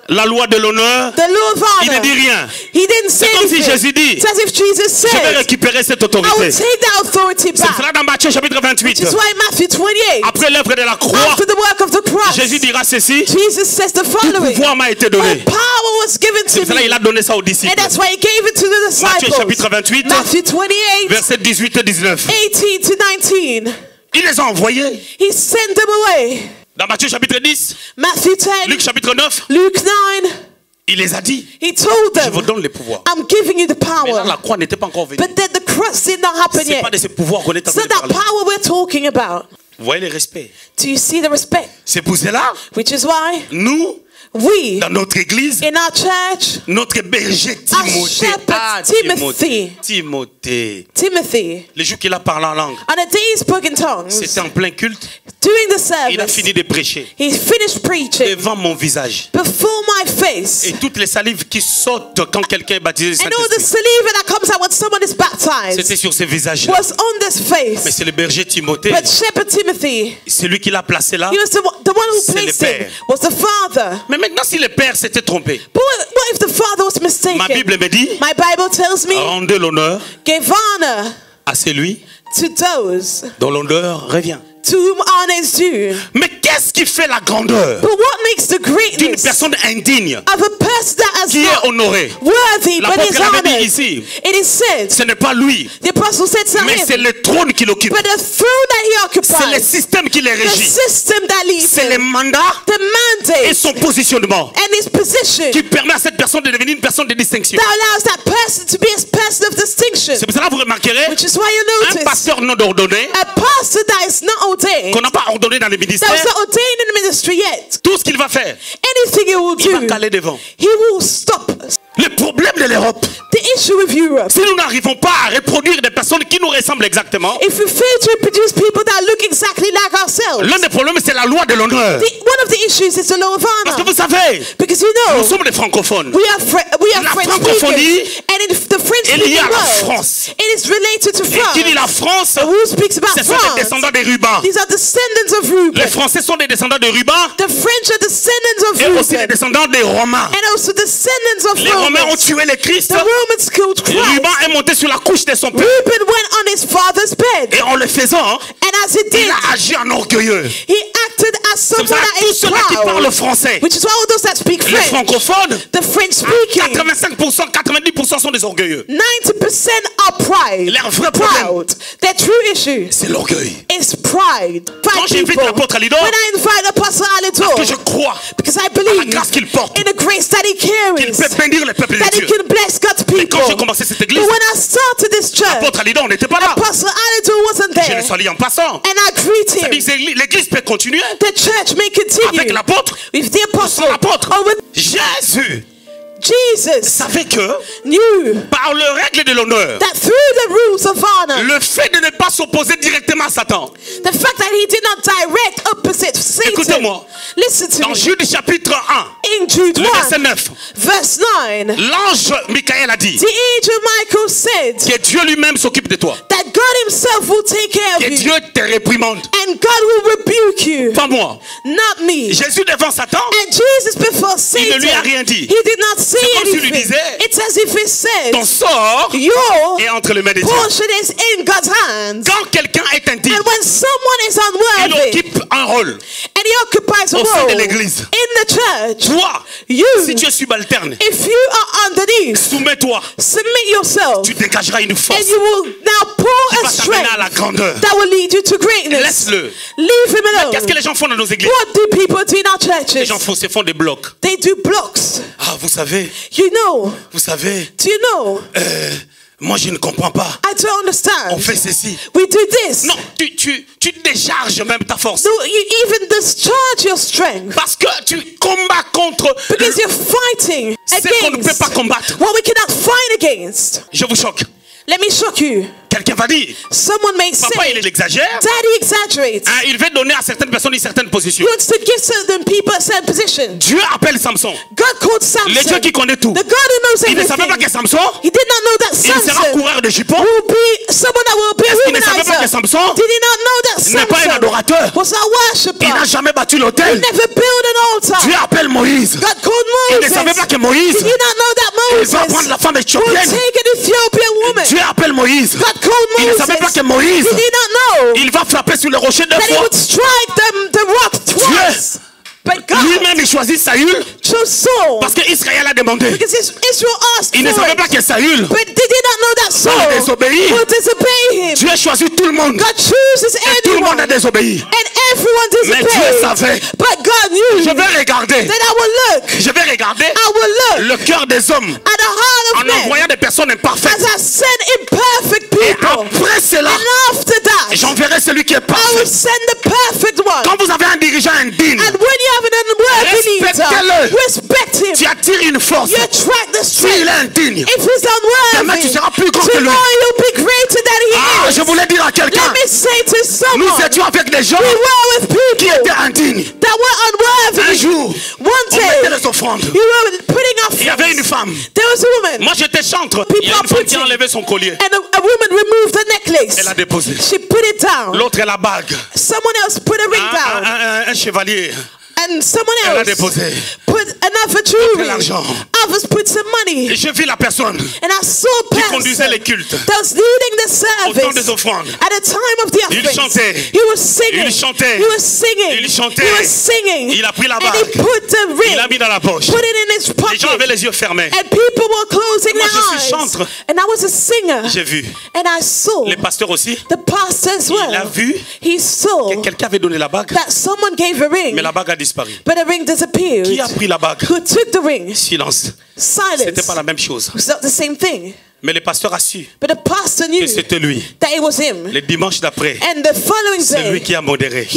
B: la loi de l'honneur,
A: the law of
B: il ne
A: honor,
B: dit rien.
A: he didn't say
B: C'est comme si
A: anything.
B: Jésus dit,
A: It's as if Jesus
B: je vais
A: said,
B: récupérer cette
A: I
B: autorité.
A: will take that authority
B: C'est
A: back.
B: cela dans Matthieu chapitre 28.
A: Which is why Matthew 28,
B: Après l'œuvre de la croix,
A: after the work of the cross,
B: Jésus dira ceci.
A: Jesus says the
B: Tout
A: following.
B: pouvoir m'a été donné.
A: All power was given
B: C'est
A: to
B: pour cela qu'il
A: me.
B: a donné ça aux disciples.
A: And that's why he gave it to the
B: Matthieu
A: disciples.
B: chapitre 28,
A: Matthew 28,
B: versets 18 et 19.
A: 18 to 19.
B: Il les a envoyés.
A: He sent them away.
B: Dans Matthieu chapitre 10,
A: Matthew 10,
B: Luc chapitre 9,
A: Luke 9.
B: il les a dit.
A: He told
B: Je vous
A: them,
B: donne les pouvoirs.
A: I'm giving you the
B: Mais là, la
A: power.
B: croix n'était pas encore venue.
A: But then the cross did not happen
B: C'est pas
A: yet.
B: de ces pouvoirs qu'on est en
A: It's
B: train
A: not
B: de
A: that
B: parler.
A: power we're talking about.
B: Vous voyez le respect.
A: Do you see the respect?
B: C'est pour cela,
A: Which is why
B: nous,
A: we,
B: dans notre église,
A: in our church,
B: notre berger
A: our
B: Timothée.
A: shepherd Timothy,
B: Timothée. Le jour qu'il a parlé en langue,
A: on the day he spoke in tongues,
B: c'était en plein culte.
A: during the
B: Il a
A: service,
B: fini de prêcher
A: he finished preaching
B: devant mon visage.
A: before my face.
B: Et toutes les salives qui sortent quand quelqu'un est baptisé du
A: And all the
B: Saint-Esprit,
A: saliva that comes out when someone is baptized
B: c'était sur ces visages.
A: was on this
B: Mais
A: face.
B: c'est le berger Timothée,
A: But Shepherd Timothy,
B: celui qui l'a placé là.
A: he was the one who
B: C'est le
A: placed him,
B: Père.
A: was the Father.
B: Mais maintenant, si le père s'était trompé,
A: But what if the Father was
B: ma
A: mistaken?
B: Bible me dit,
A: My Bible tells me,
B: rendez l'honneur
A: give honor
B: à celui
A: to those
B: dont l'honneur revient.
A: to whom honor is due.
B: Mais qu'est-ce qui fait la grandeur
A: But what makes the
B: d'une
A: greatness
B: personne indigne
A: of a person that has
B: qui est
A: not
B: honorée?
A: worthy but
B: L'apôtre
A: is
B: l'avait dit
A: honored?
B: ici,
A: It is said,
B: ce n'est pas lui,
A: the apostle said to
B: mais c'est
A: him,
B: le trône qu'il occupe.
A: but the throne that he
B: C'est le
A: occupies,
B: système qui les
A: the
B: régit.
A: system that leads
B: C'est le
A: him,
B: mandat
A: the
B: et
A: mandate
B: son positionnement
A: and his position
B: qui permet à cette personne de devenir une personne de distinction.
A: that allows that person to be a person of distinction.
B: C'est pour cela que vous remarquerez,
A: Which is why you
B: un
A: notice
B: pasteur non ordonné,
A: a pastor that is not ordained,
B: qu'on n'a pas ordonné dans les
A: that
B: ministères,
A: was not ordained in the ministry yet,
B: tout ce qu'il va faire,
A: anything he will
B: il va
A: do,
B: caler devant.
A: he will stop.
B: Le problème de l'Europe,
A: The issue with Europe,
B: si nous n'arrivons pas à reproduire des personnes qui nous ressemblent exactement,
A: if we fail to produce people that look exactly like ourselves,
B: l'un des problèmes c'est la loi de l'honneur.
A: one of the issues is the law of
B: Parce que
A: honor.
B: vous savez,
A: Because you
B: nous
A: know,
B: sommes des francophones.
A: we are
B: La
A: French
B: francophonie
A: speakers, and in the French
B: est liée
A: speaking
B: à la
A: world,
B: France.
A: it is related to
B: Et qui dit la
A: France.
B: France,
A: Who speaks about
B: ce sont des
A: France?
B: descendants des rubans.
A: These are descendants of Reuben.
B: Les Français sont des descendants de rubans
A: The French are descendants of
B: et aussi des
A: Reuben,
B: descendants des Romains.
A: and also descendants of
B: Les Romains ont
A: Romans.
B: tué le Christ.
A: The Romans killed
B: Et Ruben
A: Christ.
B: est monté sur la couche de son père.
A: Reuben went on his father's bed,
B: Et en le faisant,
A: and as he
B: il
A: did,
B: a agi en orgueilleux.
A: he acted as
B: C'est
A: someone
B: pour ça que
A: that
B: tous
A: is
B: ceux-là qui parlent
A: proud.
B: français,
A: Which is why all those that speak
B: les
A: French,
B: francophones,
A: the French speaking,
B: 85%, 90% sont des orgueilleux.
A: 90% are pride.
B: Leur vrai problème,
A: Proud. Their true issue
B: c'est l'orgueil.
A: is pride.
B: Quand
A: Pride
B: j'invite
A: people.
B: l'apôtre à Lidon,
A: When I invite Apostle
B: parce que je
A: Alito,
B: crois
A: because I
B: à la
A: believe
B: grâce qu'il porte,
A: in the grace that he
B: qu'il
A: carries,
B: peut bénir le peuple de
A: that he
B: Dieu.
A: can bless God's
B: Mais
A: people.
B: quand j'ai commencé cette
A: But
B: église,
A: when I started this church,
B: l'apôtre à Lidon, on n'était pas là.
A: Apostle Alito wasn't
B: Je le
A: there,
B: salue en passant.
A: and I greet him.
B: C'est-à-dire que l'église peut continuer
A: The church may
B: avec
A: continue
B: l'apôtre,
A: with the apostle.
B: sans l'apôtre.
A: Or with
B: Jésus
A: Jesus
B: savait que
A: knew
B: par le règle de l'honneur,
A: that through the rules of honor,
B: le fait de ne pas s'opposer directement à Satan.
A: the fact that he did not direct opposite Satan.
B: Écoutez-moi.
A: Listen to
B: Dans
A: me.
B: Jude chapitre 1,
A: In Jude
B: le
A: 1,
B: verset 9,
A: verse 9,
B: l'ange Michael a dit
A: the angel Michael said
B: que Dieu lui-même s'occupe de toi.
A: that God himself will take care
B: Que
A: of you,
B: Dieu te réprimande.
A: and God will rebuke you,
B: Pas moi.
A: not me.
B: Jésus devant Satan,
A: And Jesus before
B: il ne lui a
A: Satan,
B: rien dit.
A: he did not say
B: comme s'il lui
A: anything.
B: disait,
A: It's as if he said,
B: ton sort
A: your
B: est entre les mains de Dieu.
A: portion is in God's hands.
B: Quand quelqu'un est indigne,
A: And when someone is
B: il
A: unworthy,
B: occupe un rôle.
A: and he occupies a
B: au sein
A: role
B: de
A: in
B: l'église.
A: the church,
B: Toi,
A: you,
B: si tu es subalterne,
A: if you are underneath,
B: soumets-toi.
A: submit yourself,
B: Tu dégageras une force
A: and you will now
B: qui
A: pour
B: va
A: a
B: t'amener à la
A: strength
B: grandeur.
A: that will lead you to greatness.
B: Laisse-le.
A: Leave him alone.
B: Qu'est-ce que les gens font dans nos églises?
A: What do people do in our
B: Les
A: churches?
B: gens se font des blocs.
A: They do blocks.
B: Ah, vous savez,
A: You know,
B: vous savez,
A: do you know?
B: moi je ne comprends pas.
A: I don't understand.
B: On fait ceci.
A: We do this.
B: Non, tu décharges même ta force.
A: No, you even discharge your strength
B: Parce que tu combats contre
A: because you're fighting
B: ce qu'on ne peut
A: against
B: pas combattre.
A: what we cannot fight against.
B: Je vous choque.
A: Let me shock you.
B: Quelqu'un va dire,
A: Someone may
B: papa
A: say,
B: il exagère.
A: Daddy exaggerates.
B: Hein, il veut donner à certaines personnes une certaine position.
A: He wants to give certain people a certain position.
B: Dieu appelle Samson.
A: God called
B: Le
A: Samson.
B: Dieu qui connaît tout.
A: The God who knows
B: Il ne savait pas que
A: everything.
B: Samson,
A: He did not know that
B: il sera
A: Samson
B: coureur de jupons.
A: will be someone that will be a
B: Est-ce qu'il ne savait pas que
A: womanizer.
B: Samson
A: Did he not know that
B: n'est pas un
A: Samson
B: adorateur?
A: was a
B: Il n'a
A: worshipper?
B: jamais battu
A: He
B: l'autel.
A: never built an
B: Dieu
A: altar.
B: appelle Moïse.
A: God called
B: Il ne savait pas
A: Moses.
B: que Moïse,
A: Did you not know that
B: il va prendre
A: Moses
B: la femme
A: will
B: éthiopienne.
A: take an Ethiopian woman?
B: Dieu appelle Moïse.
A: God called
B: Il ne savait pas
A: Moses.
B: que Moïse,
A: Did he not know
B: il va frapper sur le rocher deux
A: that he
B: fois.
A: would strike the rock twice?
B: Lui-même, il choisit Saül
A: chose Saul
B: parce qu'Israël a demandé.
A: because Israel asked
B: Il ne
A: for
B: savait
A: it.
B: pas que Saül
A: But they did not know that Saul
B: allait désobéir.
A: would disobey him.
B: Dieu choisit tout le monde.
A: God chooses
B: Et tout le monde
A: anyone.
B: a désobéi.
A: And everyone
B: Mais Dieu
A: disobeyed.
B: savait.
A: But God knew
B: Je vais regarder.
A: that I will look.
B: Je vais regarder
A: I will look
B: le cœur des hommes
A: at the heart of
B: en
A: men
B: envoyant des personnes imparfaites.
A: as I send imperfect
B: Et
A: people.
B: après cela,
A: And after that,
B: j'enverrai celui qui est
A: I
B: parfait.
A: will send the perfect one.
B: Quand vous avez un dirigeant indigne,
A: And when you have an unworthy leader,
B: Respectez-le.
A: respect him.
B: tu attires une force.
A: You attract the
B: S'il
A: strength.
B: est indigne,
A: If he's
B: demain tu
A: unworthy,
B: seras plus grand que lui.
A: tomorrow you'll be greater than he is.
B: Je voulais dire à quelqu'un,
A: Let me say to
B: nous
A: someone,
B: étions avec des gens
A: we were with
B: qui
A: people
B: étaient indignes.
A: that were
B: Un
A: unworthy.
B: jour,
A: One
B: on mettait
A: day,
B: les offrandes.
A: you were putting up
B: Il y avait une femme.
A: There was a woman,
B: Moi j'étais chantre. Il y a une femme qui a enlevé son collier.
A: and a woman removed the necklace.
B: Elle a déposé.
A: She put it down.
B: L'autre elle a la bague.
A: Someone else put a ring down.
B: Un chevalier.
A: And someone
B: Elle a
A: else
B: déposé.
A: put another jewelry.
B: l'argent.
A: Others put some money.
B: Et je vis la personne
A: And I saw a
B: qui
A: person
B: conduisait les cultes.
A: that was leading the
B: Au temps des
A: service.
B: offrandes.
A: At the time of the
B: Il
A: offerings,
B: chantait.
A: he was singing.
B: Il chantait.
A: He was singing.
B: Il chantait.
A: He was singing.
B: Il a pris la
A: And he
B: bague.
A: put the
B: Il l'a mis
A: ring,
B: dans la poche.
A: put it in his
B: Les gens avaient
A: pocket.
B: les yeux fermés.
A: And people were closing
B: Moi,
A: their
B: je suis chantre.
A: eyes. And I was a singer.
B: J'ai vu.
A: And I saw
B: Les pasteurs aussi.
A: the pastor as
B: Il a
A: well.
B: vu
A: He saw
B: que quelqu'un avait donné la bague.
A: that someone gave a ring,
B: Mais la bague a disparu.
A: but the ring disappeared.
B: Qui a pris la bague?
A: Who took the ring?
B: Silence.
A: Silence.
B: C'était pas la même chose.
A: It's not the same thing.
B: Mais le pasteur a su
A: But the pastor knew
B: que c'était lui.
A: that it was him.
B: Le dimanche d'après,
A: And the following
B: c'est lui
A: day,
B: qui a modéré.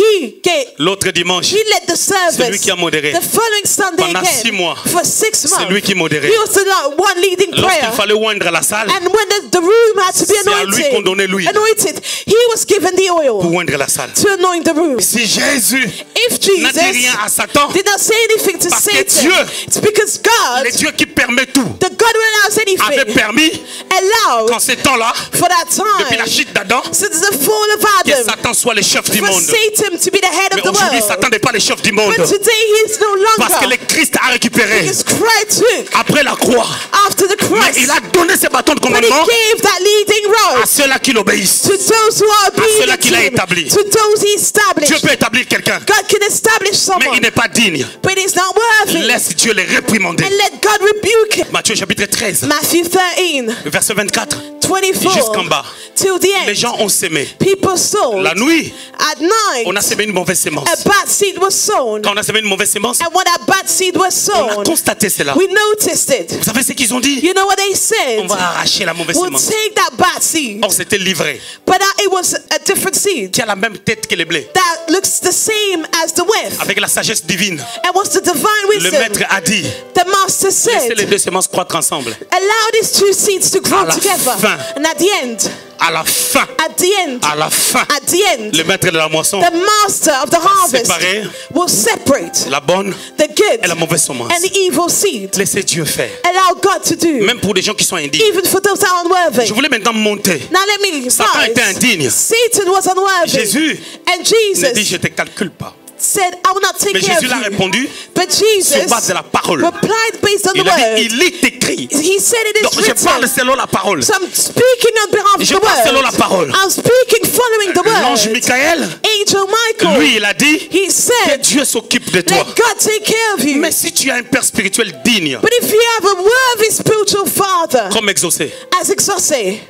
B: L'autre dimanche,
A: he led the service.
B: C'est lui qui a modéré.
A: The following Sunday
B: Pendant
A: again,
B: 6 mois,
A: for 6 months,
B: lui qui modérait.
A: he was the one leading
B: lorsqu'il
A: prayer.
B: fallait oindre la salle,
A: And when the room had to be
B: C'est à lui qu'on donnait l'huile.
A: anointed, he was given the
B: pour
A: oil
B: oindre la salle.
A: to anoint the room.
B: Si Jésus
A: If
B: n'a dit rien à
A: Jesus
B: Satan,
A: did not say anything to
B: Parce que
A: Satan,
B: Dieu,
A: it's because God,
B: le Dieu qui permet tout,
A: the God who allows
B: avait
A: anything,
B: permis,
A: allowed
B: dans ces temps-là,
A: for that
B: depuis la
A: time,
B: chute d'Adam,
A: since the fall of
B: que
A: Adam,
B: Satan soit le chef du
A: for
B: monde.
A: Satan to be the head
B: Mais
A: of the
B: aujourd'hui,
A: world.
B: Satan n'est pas le chef du monde.
A: But today he is no
B: Parce que
A: longer.
B: le Christ a récupéré,
A: Because Christ took
B: après la croix,
A: after the
B: mais
A: cross,
B: il a donné ses bâtons de
A: but he
B: commandement
A: gave that leading
B: à
A: rod
B: ceux-là qui l'obéissent.
A: to those who are
B: ceux-là
A: obedient
B: qu'il a
A: to him,
B: établis.
A: to those he established.
B: Dieu peut établir quelqu'un,
A: God can establish
B: mais
A: someone,
B: il n'est pas digne.
A: but he's not worthy.
B: Laisse Dieu les réprimander.
A: And let God rebuke him.
B: Matthieu chapitre 13,
A: Matthew 13,
B: verset 24.
A: 24
B: Jusqu'en bas.
A: till the
B: Les
A: end.
B: gens ont sémé.
A: People sowed.
B: La nuit,
A: At night,
B: on a sémé une mauvaise sémence.
A: a bad seed was sown.
B: Quand on a sémé une mauvaise sémence,
A: And when that bad seed was
B: on a
A: sown,
B: constaté cela.
A: we noticed it.
B: Vous savez ce qu'ils ont dit?
A: You know what they said?
B: On va arracher la mauvaise
A: We'll
B: sémence.
A: take that bad seed.
B: Or, c'était livré.
A: But it was a different seed
B: Qui a la même tête que les blés.
A: that looks the same as the width.
B: Avec la sagesse divine.
A: And what's the divine
B: Le
A: wisdom?
B: maître a dit,
A: The master
B: laissez les
A: said,
B: deux semences croître ensemble.
A: allow these two seeds to grow
B: À la
A: together.
B: fin.
A: And at the end,
B: À la fin,
A: at the end,
B: à la fin,
A: at the end,
B: le maître de la moisson,
A: the master of the harvest
B: séparer
A: will separate
B: la bonne
A: the good
B: et la mauvaise semence.
A: and the evil seed.
B: Laissez Dieu faire.
A: Allow God to do,
B: Même pour des gens qui sont indignes.
A: even for those that are unworthy.
B: Je voulais maintenant monter.
A: Now let me
B: Satan était
A: rise.
B: indigne.
A: Satan was unworthy.
B: Jésus
A: And
B: Il a dit,
A: Jesus
B: je ne te calcule pas.
A: said, I will not take
B: Mais
A: care
B: Jésus l'a
A: of you.
B: répondu
A: But
B: sur
A: Jesus
B: base de la parole.
A: replied based on the
B: Il a dit,
A: word.
B: il est écrit.
A: He said it
B: Donc
A: is
B: je parle
A: written.
B: selon la parole.
A: So I'm speaking on behalf of
B: Je
A: the
B: parle selon la
A: word.
B: parole.
A: I'm speaking following the
B: L'ange
A: word.
B: Michael,
A: Angel Michael,
B: lui, il a dit
A: he
B: que
A: said,
B: Dieu s'occupe de toi.
A: let God take care of you.
B: Mais si tu as un père spirituel digne,
A: But if you have a worthy spiritual father,
B: comme exaucé,
A: as Exaucé,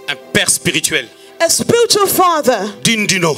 B: un père spirituel
A: a spiritual father,
B: digne du nom.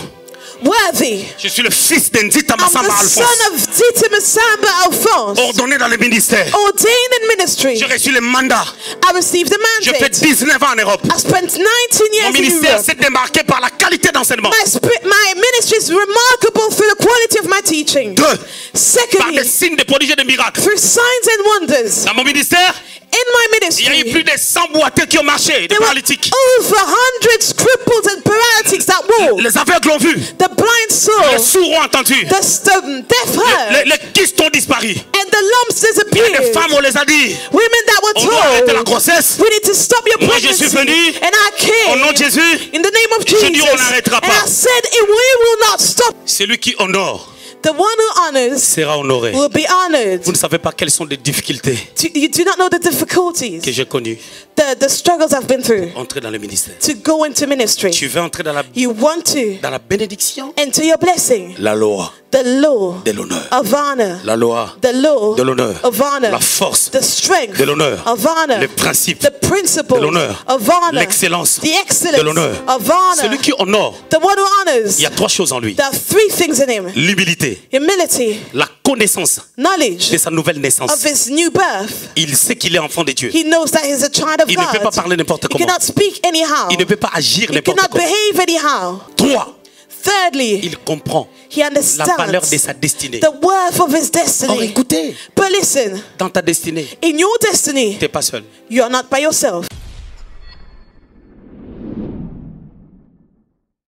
A: worthy.
B: Je suis le fils d'Endita
A: I'm
B: Massamba
A: the son
B: Alphonse,
A: of Zita Masamba Alphonse,
B: ordonné dans le ministère.
A: ordained in ministry.
B: J'ai reçu le mandat.
A: I received the
B: Je fais
A: mandate.
B: 19 ans en Europe.
A: I spent 19
B: Mon
A: years in
B: ministère
A: Europe.
B: s'est démarqué par la qualité d'enseignement.
A: My ministry is remarkable through the quality of my teaching.
B: 2. Par
A: Secondly,
B: des signes, des prodiges et des miracles.
A: through signs and wonders.
B: Dans mon ministère,
A: In my
B: il y a eu
A: ministry,
B: plus de 100 boiteux qui ont marché, des
A: there were
B: paralytiques.
A: over 100 cripples and paralytics that walked.
B: Les aveugles ont vu,
A: The blind
B: les
A: saw,
B: sourds ont entendu,
A: the deaf heard,
B: les kystes ont disparu.
A: and the lumps
B: Il y a des
A: disappeared.
B: femmes, on les a dit,
A: Women that
B: on
A: were
B: doit arrêter la
A: told,
B: grossesse.
A: we need to stop your
B: Moi, je suis
A: pregnancy.
B: venu
A: And I
B: au nom de
A: came
B: Jésus.
A: in the name of
B: Je dis,
A: Jesus.
B: on n'arrêtera
A: And
B: pas.
A: I said, we will not stop.
B: Celui qui honore
A: The one who honors
B: sera honoré.
A: will be honored.
B: Vous ne savez pas quelles sont les difficultés
A: You do not know the difficulties,
B: que j'ai connues.
A: the struggles I've been through
B: Entrer dans le ministère.
A: to go into ministry.
B: Tu veux entrer dans
A: You want to
B: la bénédiction,
A: enter your blessing,
B: la loi.
A: The law
B: de l'honneur.
A: of honor.
B: La loi
A: The law
B: de l'honneur.
A: of honor.
B: La force
A: The strength
B: de l'honneur.
A: of honor.
B: Les principes
A: The principles
B: de l'honneur.
A: of honor.
B: L'excellence
A: The excellence
B: de l'honneur.
A: of honor.
B: Celui qui honore,
A: The one who honors.
B: il y a 3 choses en lui.
A: There are 3 things in him.
B: L'humilité,
A: Humility,
B: la connaissance
A: knowledge
B: de sa nouvelle naissance.
A: of his new birth.
B: Il sait qu'il est enfant de Dieu.
A: He knows that he's a child of
B: Il ne peut pas
A: God.
B: parler n'importe
A: He
B: comment.
A: cannot speak anyhow.
B: Il ne peut pas agir
A: He
B: n'importe
A: cannot
B: comment.
A: behave anyhow.
B: 3,
A: Thirdly,
B: il comprend
A: he
B: la valeur
A: understands
B: de sa destinée.
A: the worth of his
B: Or
A: destiny.
B: écoutez,
A: But listen,
B: dans ta destinée,
A: in your destiny,
B: tu n'es pas seul.
A: you are not by yourself.